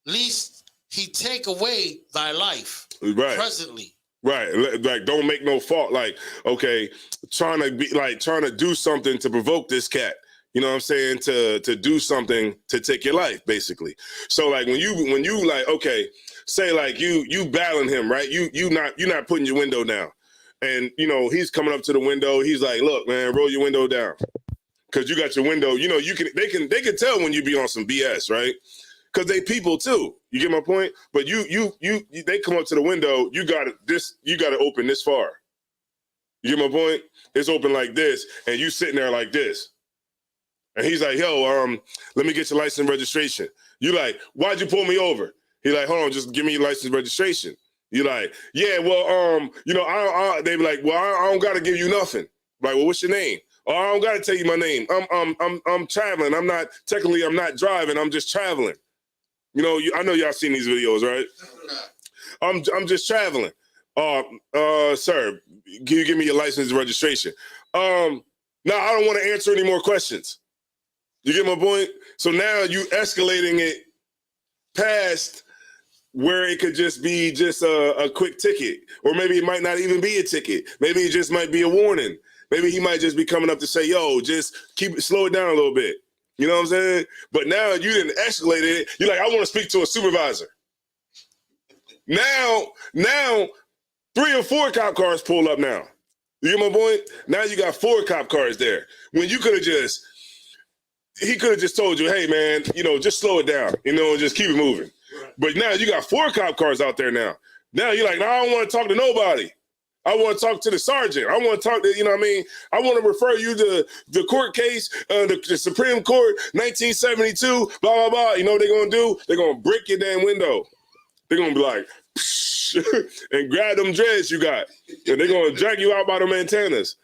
lest he take away thy life presently. Right. Like, don't make no fault. Like, okay, trying to do something to provoke this cat. You know what I'm saying? To do something to take your life, basically. So like when you like, okay, say like you battling him, right? You not putting your window down. And you know, he's coming up to the window, he's like, look, man, roll your window down. Cause you got your window, you know, they can tell when you be on some BS, right? Cause they people too. You get my point? But they come up to the window, you gotta open this far. You get my point? It's open like this, and you sitting there like this. And he's like, yo, let me get your license and registration. You like, why'd you pull me over? He like, hold on, just give me your license and registration. You like, yeah, well, you know, they be like, well, I don't gotta give you nothing. Like, well, what's your name? Oh, I don't gotta tell you my name. I'm traveling. I'm not driving. I'm just traveling. You know, I know y'all seen these videos, right? I'm just traveling. Sir, can you give me your license and registration? No, I don't want to answer any more questions. You get my point? So now you escalating it past where it could just be just a quick ticket, or maybe it might not even be a ticket. Maybe it just might be a warning. Maybe he might just be coming up to say, yo, just slow it down a little bit. You know what I'm saying? But now you didn't escalate it. You're like, I want to speak to a supervisor. Now 3 or 4 cop cars pull up now. You get my point? Now you got 4 cop cars there. When you could have he could have just told you, hey man, you know, just slow it down, you know, and just keep it moving. Right. But now you got 4 cop cars out there now. Now you're like, no, I don't want to talk to nobody. I want to talk to the sergeant. I want to talk to, you know what I mean? I want to refer you to the court case, the Supreme Court, 1972, blah, blah, blah. You know what they're going to do? They're going to break your damn window. They're going to be like, and grab them dreads you got. And they're going to drag you out by them antennas.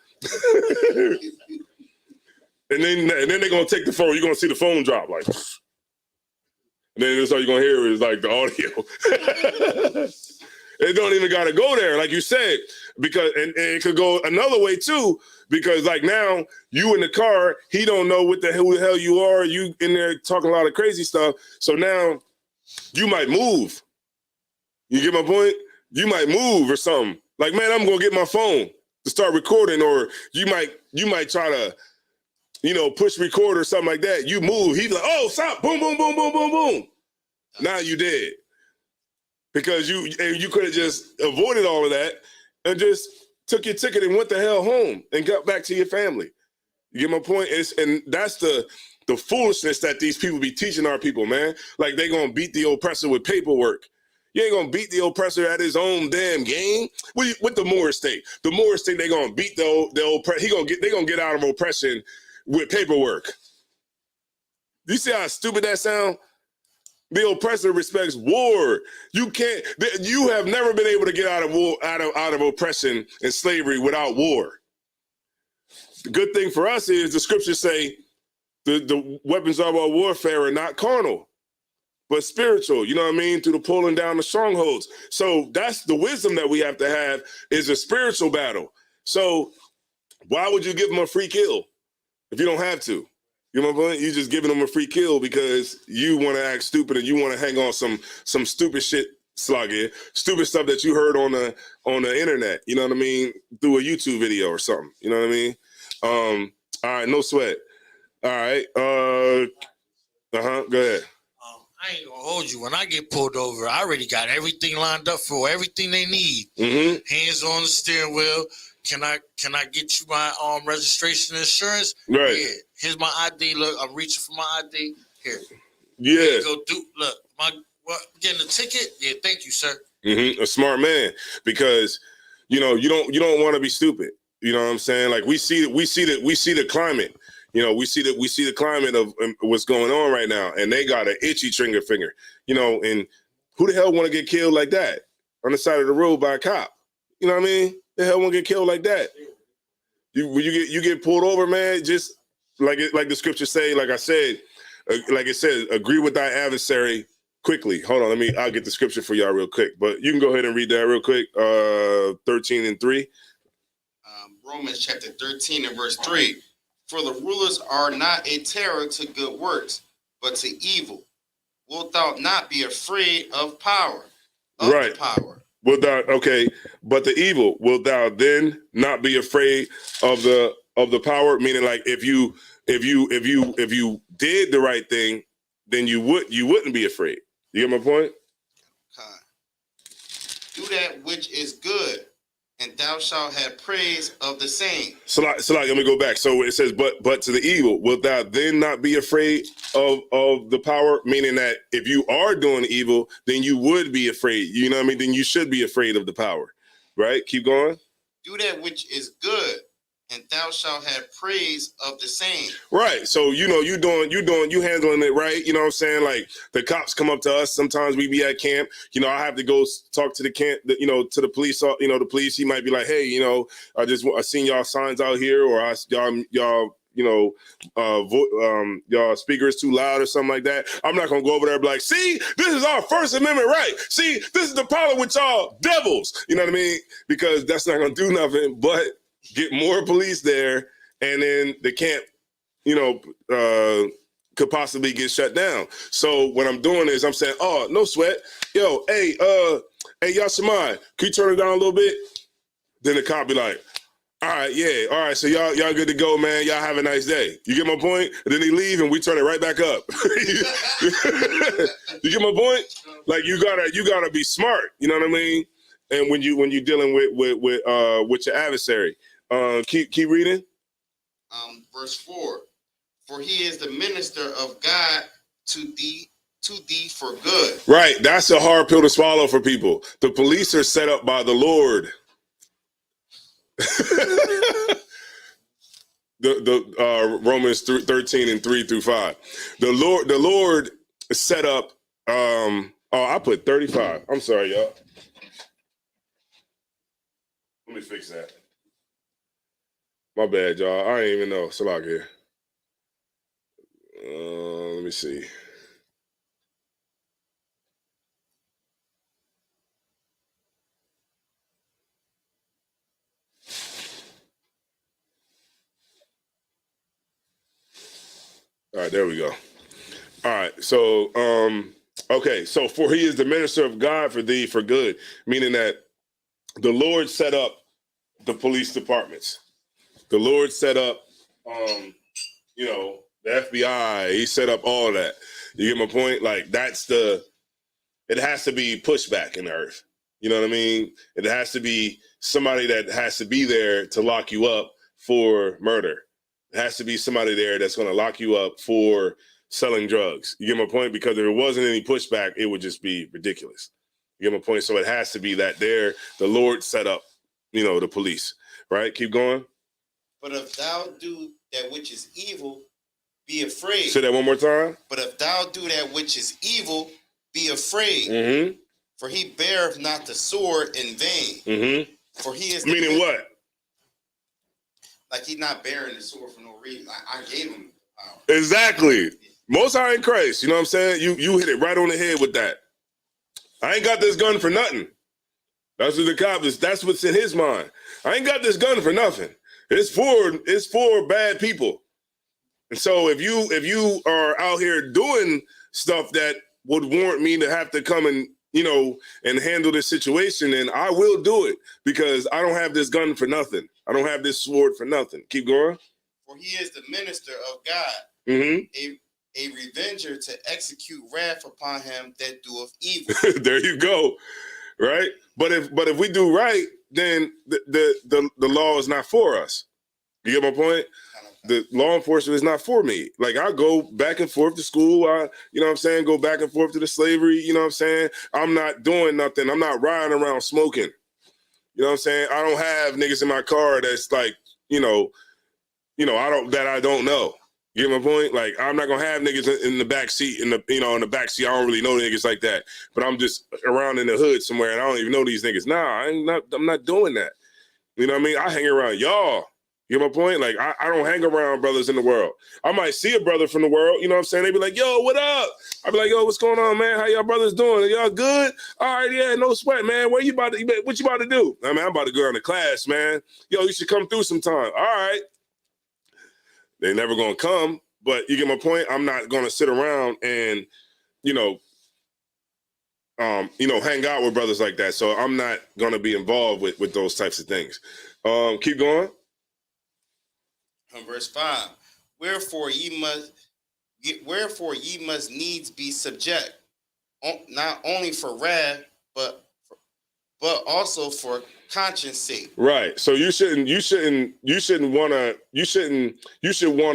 and then they're going to take the phone. You're going to see the phone drop like, and then that's all you're going to hear is like the audio. It don't even got to go there, like you said, because and it could go another way too, because like now you in the car, he don't know who the hell you are. You in there talking a lot of crazy stuff. So now you might move. You get my point? You might move or something. Like, man, I'm gonna get my phone to start recording, or you might try to, you know, push record or something like that. You move. He's like, oh, stop! Boom, boom, boom, boom, boom, boom. Now you dead. Because you could have just avoided all of that and just took your ticket and went the hell home and got back to your family. You get my point? And that's the foolishness that these people be teaching our people, man. Like they gonna beat the oppressor with paperwork. You ain't gonna beat the oppressor at his own damn game. With the Moore state. The Moore state, they gonna beat the oppressor. They gonna get out of oppression with paperwork. Do you see how stupid that sound? The oppressor respects war. You have never been able to get out of war, out of oppression and slavery without war. The good thing for us is the scriptures say the weapons of our warfare are not carnal. but spiritual, you know what I mean? Through the pulling down the strongholds. So that's the wisdom that we have to have, is a spiritual battle. So why would you give them a free kill if you don't have to? You know what I'm saying? You just giving them a free kill because you want to act stupid and you want to hang on some stupid shit, sluggy, stupid stuff that you heard on the internet. You know what I mean? Through a YouTube video or something. You know what I mean? All right, no sweat. All right. Go ahead. I ain't gonna hold you. When I get pulled over, I already got everything lined up for everything they need. Mm-hmm. Hands on the steering wheel. Can I get you my registration and insurance? Right. Yeah. Here's my ID. Look, I'm reaching for my ID. Here. Yeah. Here you go. Look, getting a ticket? Yeah, thank you, sir. Mm-hmm. A smart man, because you don't want to be stupid. You know what I'm saying? Like we see the climate. You know, we see the climate of what's going on right now, and they got an itchy trigger finger. You know, and who the hell want to get killed like that on the side of the road by a cop? You know what I mean? The hell want to get killed like that? When you get pulled over, man, just like the scriptures say, like I said, like it says, agree with thy adversary quickly. Hold on, I'll get the scripture for y'all real quick, but you can go ahead and read that real quick. 13:3. Romans chapter 13 and verse 3. For the rulers are not a terror to good works, but to evil. Wilt thou not be afraid of power? Right. The power. But the evil, wilt thou then not be afraid of the power? Meaning, like, if you did the right thing, then you wouldn't be afraid. You get my point? Do that which is good, and thou shalt have praise of the same. So let me go back. So it says, but to the evil, wilt thou then not be afraid of the power? Meaning that if you are doing evil, then you would be afraid. You know what I mean? Then you should be afraid of the power, right? Keep going. Do that which is good, and thou shalt have praise of the same. Right. So you handling it right. You know what I'm saying? Like the cops come up to us. Sometimes we be at camp. You know, I have to go talk to the camp. To the police. The police. He might be like, hey, I seen y'all signs out here, or y'all y'all speakers too loud or something like that. I'm not gonna go over there and be like, see, this is our First Amendment right. See, this is the problem with y'all devils. You know what I mean? Because that's not gonna do nothing but get more police there, and then the camp, could possibly get shut down. So what I'm doing is I'm saying, oh, no sweat. Yo, hey, y'all Shemai, can you turn it down a little bit? Then the cop be like, all right, yeah, all right, so y'all good to go, man. Y'all have a nice day. You get my point? And then they leave and we turn it right back up. You get my point? Like you gotta be smart, you know what I mean? And when you're dealing with your adversary. Keep reading. Verse 4. For he is the minister of God to thee for good. Right. That's a hard pill to swallow for people. The police are set up by the Lord. the Romans 13 and 3 through 5. The Lord set up. I put 35. I'm sorry, y'all. Let me fix that. My bad, y'all. I ain't even know. Salak here. Let me see. All right, there we go. All right, so okay, so for he is the minister of God for thee for good, meaning that the Lord set up the police departments. The Lord set up, the FBI. He set up all that. You get my point? Like it has to be pushback in the earth. You know what I mean? It has to be somebody that has to be there to lock you up for murder. It has to be somebody there that's going to lock you up for selling drugs. You get my point? Because if it wasn't any pushback, it would just be ridiculous. You get my point? So it has to be that the Lord set up, the police. Right? Keep going. But if thou do that which is evil, be afraid. Say that one more time. But if thou do that which is evil, be afraid. Mm-hmm. For he beareth not the sword in vain. Mm-hmm. For he is meaning what? Like he's not bearing the sword for no reason. I gave him power. Exactly. Most High in Christ, you know what I'm saying? You hit it right on the head with that. I ain't got this gun for nothing. That's what the cop is. That's what's in his mind. I ain't got this gun for nothing. It's for bad people. And so if you are out here doing stuff that would warrant me to have to come and, you know, and handle this situation, then I will do it because I don't have this gun for nothing. I don't have this sword for nothing. Keep going. For he is the minister of God, a revenger to execute wrath upon him that doeth evil. There you go. Right. But if we do right, then the law is not for us. You get my point? The law enforcement is not for me. Like, I go back and forth to school. You know what I'm saying? Go back and forth to the slavery. You know what I'm saying? I'm not doing nothing. I'm not riding around smoking. You know what I'm saying? I don't have niggas in my car that's like, I don't know. You get my point? Like, I'm not gonna have niggas in the back seat. In the back seat, I don't really know niggas like that. But I'm just around in the hood somewhere, and I don't even know these niggas. Nah, I'm not doing that. You know what I mean? I hang around y'all. You get my point? Like, I don't hang around brothers in the world. I might see a brother from the world, you know what I'm saying? They be like, yo, what up? I be like, yo, what's going on, man? How y'all brothers doing? Are y'all good? All right, yeah, no sweat, man. What you about to do? I mean, I'm about to go down to class, man. Yo, you should come through sometime. All right. They never gonna come, but you get my point? I'm not gonna sit around and, hang out with brothers like that. So I'm not gonna be involved with those types of things. Keep going. Verse 5. Wherefore ye must needs be subject, not only for wrath, but also for conscience sake. Right. So you should want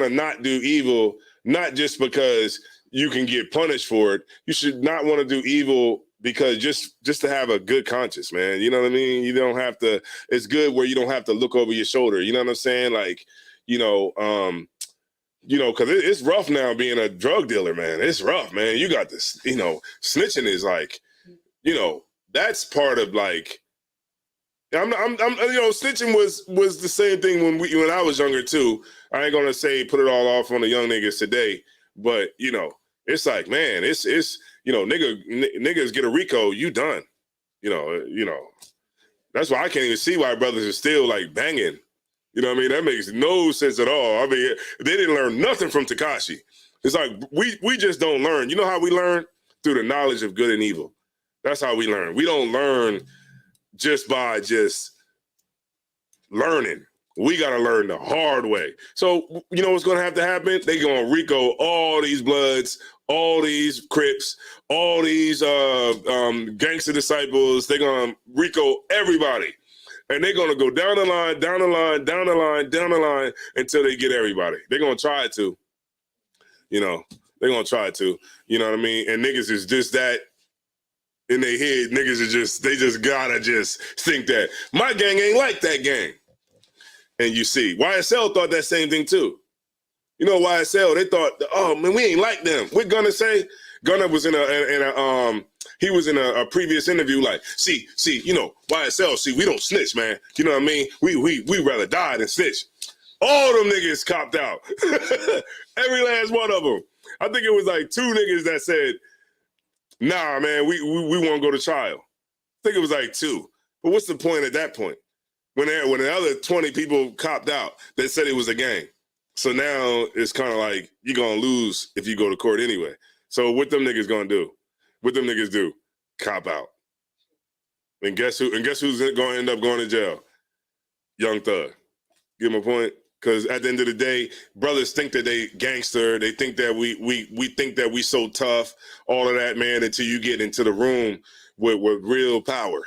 to not do evil, not just because you can get punished for it. You should not want to do evil because just to have a good conscience, man. You know what I mean? You don't have to. It's good where you don't have to look over your shoulder. You know what I'm saying? Like, because it's rough now being a drug dealer, man. It's rough, man. You got this, snitching is like, that's part of like, snitching was the same thing when I was younger too. I ain't gonna say put it all off on the young niggas today, but it's like, man, it's niggas get a RICO, you done. That's why I can't even see why brothers are still like banging. You know what I mean? That makes no sense at all. I mean, they didn't learn nothing from Tekashi. It's like we just don't learn. You know how we learn? Through the knowledge of good and evil. That's how we learn. We don't learn just by learning. We got to learn the hard way. So, you know what's going to have to happen? They're going to RICO all these Bloods, all these Crips, all these gangster disciples. They're going to RICO everybody. And they're going to go down the line until they get everybody. They're going to try to. They're going to try to. You know what I mean? And niggas is just that in their head. Niggas are they just got to just think that. My gang ain't like that gang. And you see, YSL thought that same thing too. YSL, they thought, oh, man, we ain't like them. What Gunna say? Gunna was in a previous interview like, see, YSL, see, we don't snitch, man. You know what I mean? We rather die than snitch. All them niggas copped out. Every last one of them. I think it was like 2 niggas that said, nah, man, we won't go to trial. I think it was like 2. But what's the point at that point? When the other 20 people copped out, they said it was a gang. So now it's kind of like you're going to lose if you go to court anyway. So what them niggas gonna do? What them niggas do? Cop out. And guess who's gonna end up going to jail? Young Thug. Get my point? Because at the end of the day, brothers think that they gangster. They think that we think that we so tough. All of that, man. Until you get into the room with real power,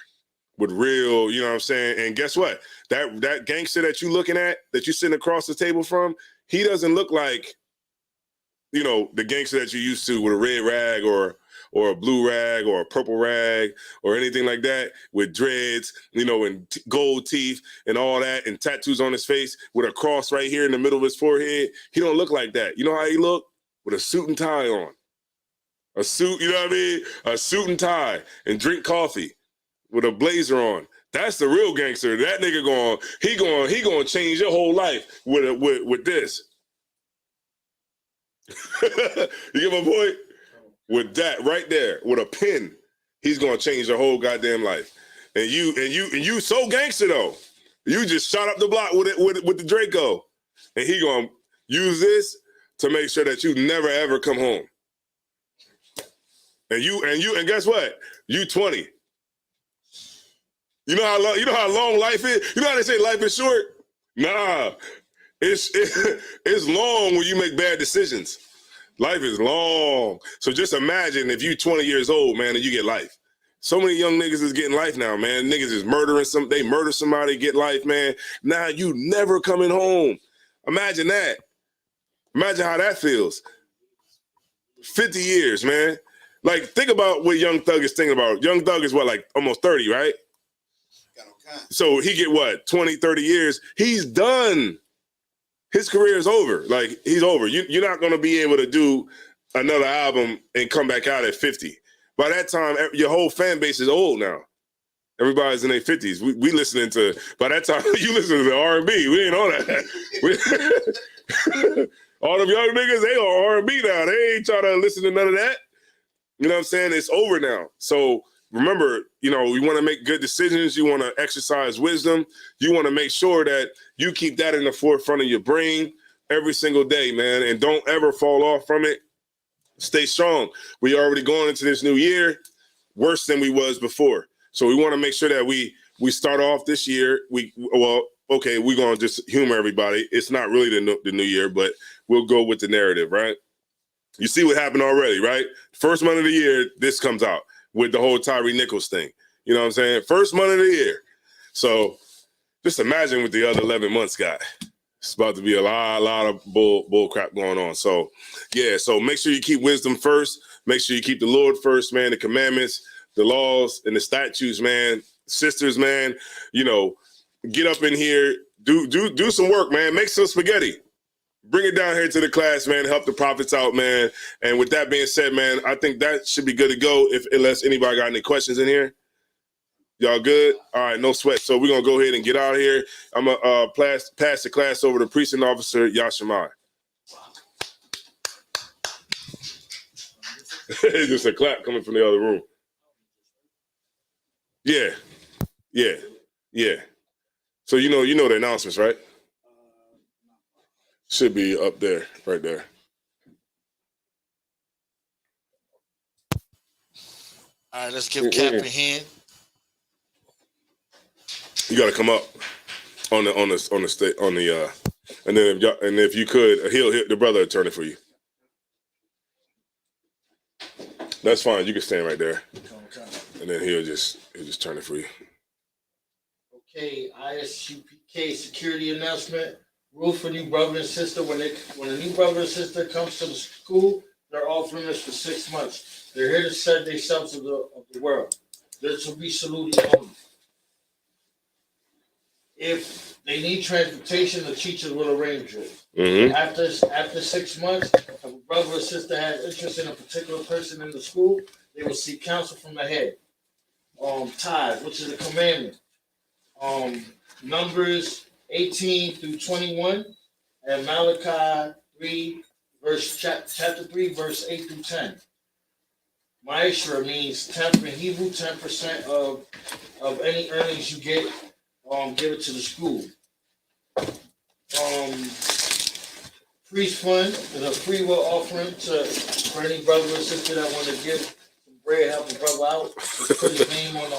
with real, you know what I'm saying. And guess what? That gangster that you looking at, that you sitting across the table from, he doesn't look like, the gangster that you used to with a red rag or a blue rag or a purple rag or anything like that with dreads, and gold teeth and all that and tattoos on his face with a cross right here in the middle of his forehead. He don't look like that. You know how he look? With a suit and tie on. A suit, you know what I mean? A suit and tie and drink coffee with a blazer on. That's the real gangster. That nigga he going to change your whole life with this. You get my point? With that right there, with a pen, he's gonna change your whole goddamn life. And you so gangster though. You just shot up the block with it with the Draco, and he gonna use this to make sure that you never ever come home. And guess what? You 20. You know how long life is. You know how they say life is short. Nah, it's long when you make bad decisions. Life is long. So just imagine if you 20 years old, man, and you get life. So many young niggas is getting life now, man. Niggas is murdering they murder somebody, get life, man. Now you never coming home. Imagine that. Imagine how that feels. 50 years, man. Like, think about what Young Thug is thinking about. Young Thug is what, like almost 30, right? So he get what, 20, 30 years? He's done. His career is over. Like, he's over. You're not going to be able to do another album and come back out at 50. By that time, your whole fan base is old now. Everybody's in their 50s. We listening to, by that time, you listen to the R&B. We ain't on that. All them young niggas, they on R&B now. They ain't trying to listen to none of that. You know what I'm saying? It's over now. So remember, you want to make good decisions. You want to exercise wisdom. You want to make sure that you keep that in the forefront of your brain every single day, man. And don't ever fall off from it. Stay strong. We already going into this new year worse than we was before. So we want to make sure that we start off this year. We're going to just humor everybody. It's not really the new year, but we'll go with the narrative, right? You see what happened already, right? First month of the year, this comes out with the whole Tyree Nichols thing. You know what I'm saying? First month of the year. So just imagine what the other 11 months got. It's about to be a lot of bull crap going on. So, yeah, so make sure you keep wisdom first. Make sure you keep the Lord first, man, the commandments, the laws, and the statutes, man. Sisters, man, get up in here, do some work, man. Make some spaghetti. Bring it down here to the class, man. Help the prophets out, man. And with that being said, man, I think that should be good to go unless anybody got any questions in here. Y'all good? All right, no sweat. So we're going to go ahead and get out of here. I'm going to pass the class over to Precinct Officer Yashamai. Just a clap coming from the other room. Yeah. So you know the announcements, right? Should be up there, right there. All right, let's give Cap a hand. You got to come up on the state and then if you could, he'll hit the brother attorney for you. That's fine. You can stand right there, and then he'll just turn it for you. Okay, ISUPK security announcement. Rule for new brother and sister: when a new brother and sister comes to the school, they're offering this for 6 months. They're here to set themselves of the world. This will be saluted only. If they need transportation, the teachers will arrange it. Mm-hmm. After 6 months, if a brother or sister has interest in a particular person in the school, they will seek counsel from the head. Tithe, which is a commandment. Numbers 18 through 21, and Malachi 3, chapter 3, verse 8 through 10. Ma'ashra means 10% in Hebrew, 10% of any earnings you get, give it to the school. Priest fund is a free will offering for any brother or sister that want to give some bread, help a brother out. Just put his name on the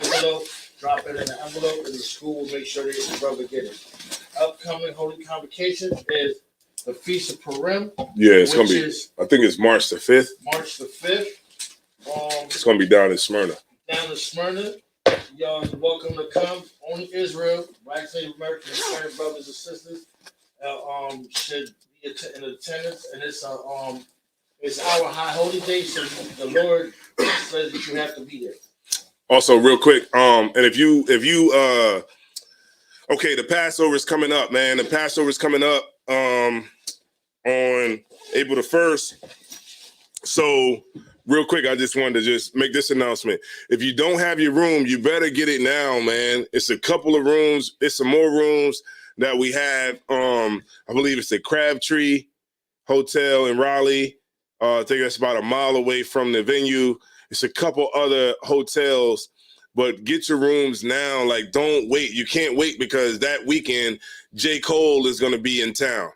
envelope, drop it in the envelope, and the school will make sure that the brother get it. Upcoming holy convocation is the Feast of Purim. Yeah, it's gonna be. I think it's March the 5th. March the 5th. It's gonna be down in Smyrna. Y'all are welcome to come. Only Israel, Black Native American and Hispanic brothers and sisters should be in attendance, and it's our high holy day, so the Lord says that you have to be there. Also, real quick, and if you okay, the Passover is coming up, man. The Passover is coming up on April the 1st. So real quick, I just wanted to just make this announcement. If you don't have your room, you better get it now, man. It's a couple of rooms. It's some more rooms that we have. I believe it's the Crabtree Hotel in Raleigh. I think that's about a mile away from the venue. It's a couple other hotels, but get your rooms now. Like, don't wait. You can't wait because that weekend, J. Cole is going to be in town.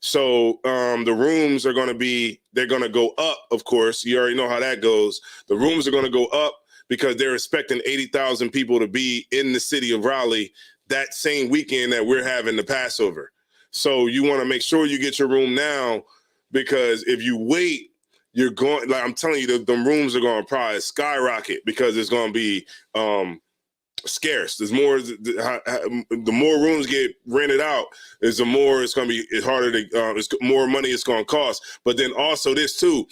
So the rooms are going to be, they're going to go up, of course. You already know how that goes. The rooms are going to go up because they're expecting 80,000 people to be in the city of Raleigh that same weekend that we're having the Passover. So you want to make sure you get your room now, because if you wait, you're going, like I'm telling you, the rooms are going to probably skyrocket because it's going to be scarce. There's more, the more rooms get rented out, is the more it's going to be, it's harder to, it's more money it's going to cost. But then also this too,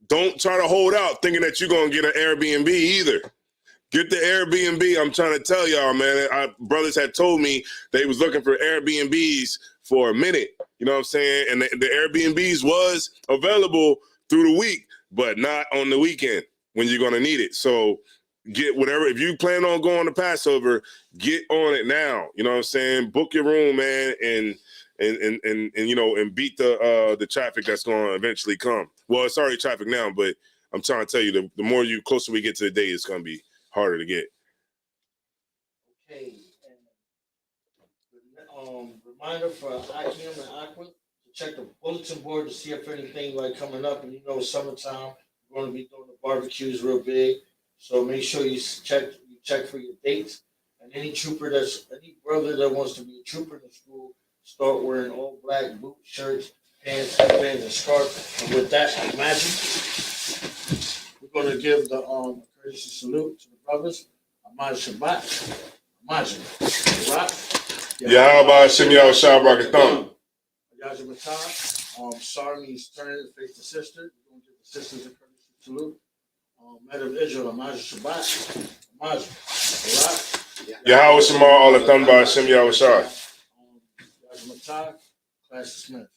don't try to hold out thinking that you're going to get an Airbnb either. Get the Airbnb. I'm trying to tell y'all, man. Brothers had told me they was looking for Airbnbs for a minute. You know what I'm saying? And the Airbnbs was available through the week, but not on the weekend when you're going to need it. So get whatever. If you plan on going to Passover, get on it now. You know what I'm saying? Book your room, man, and you know, and beat the traffic that's going to eventually come. Well, it's already traffic now, but I'm trying to tell you, the more you closer we get to the day, it's going to be harder to get. Okay. And, reminder for Akim and Aqua to check the bulletin board to see if anything like coming up. And you know, summertime, we're going to be doing the barbecues real big. So make sure you check for your dates. And any brother that wants to be a trooper in the school, start wearing all black boots, shirts, pants, headbands, and scarf. And with that, imagine we're going to give the courtesy salute to the brothers. Ahmad Shabbat. Imagine. Shabbat. Yahweh Shem Yahushua Barakathon. Yaja Matah. Sorry means turn it, face the sister. We're going to give the sisters a courtesy salute. Madam Israel, Ahmad Shabbat. Ahmad Shabbat. Yahweh Shema Olathon Ba Shem Yahushua. Yaja Matah. Class dismissed.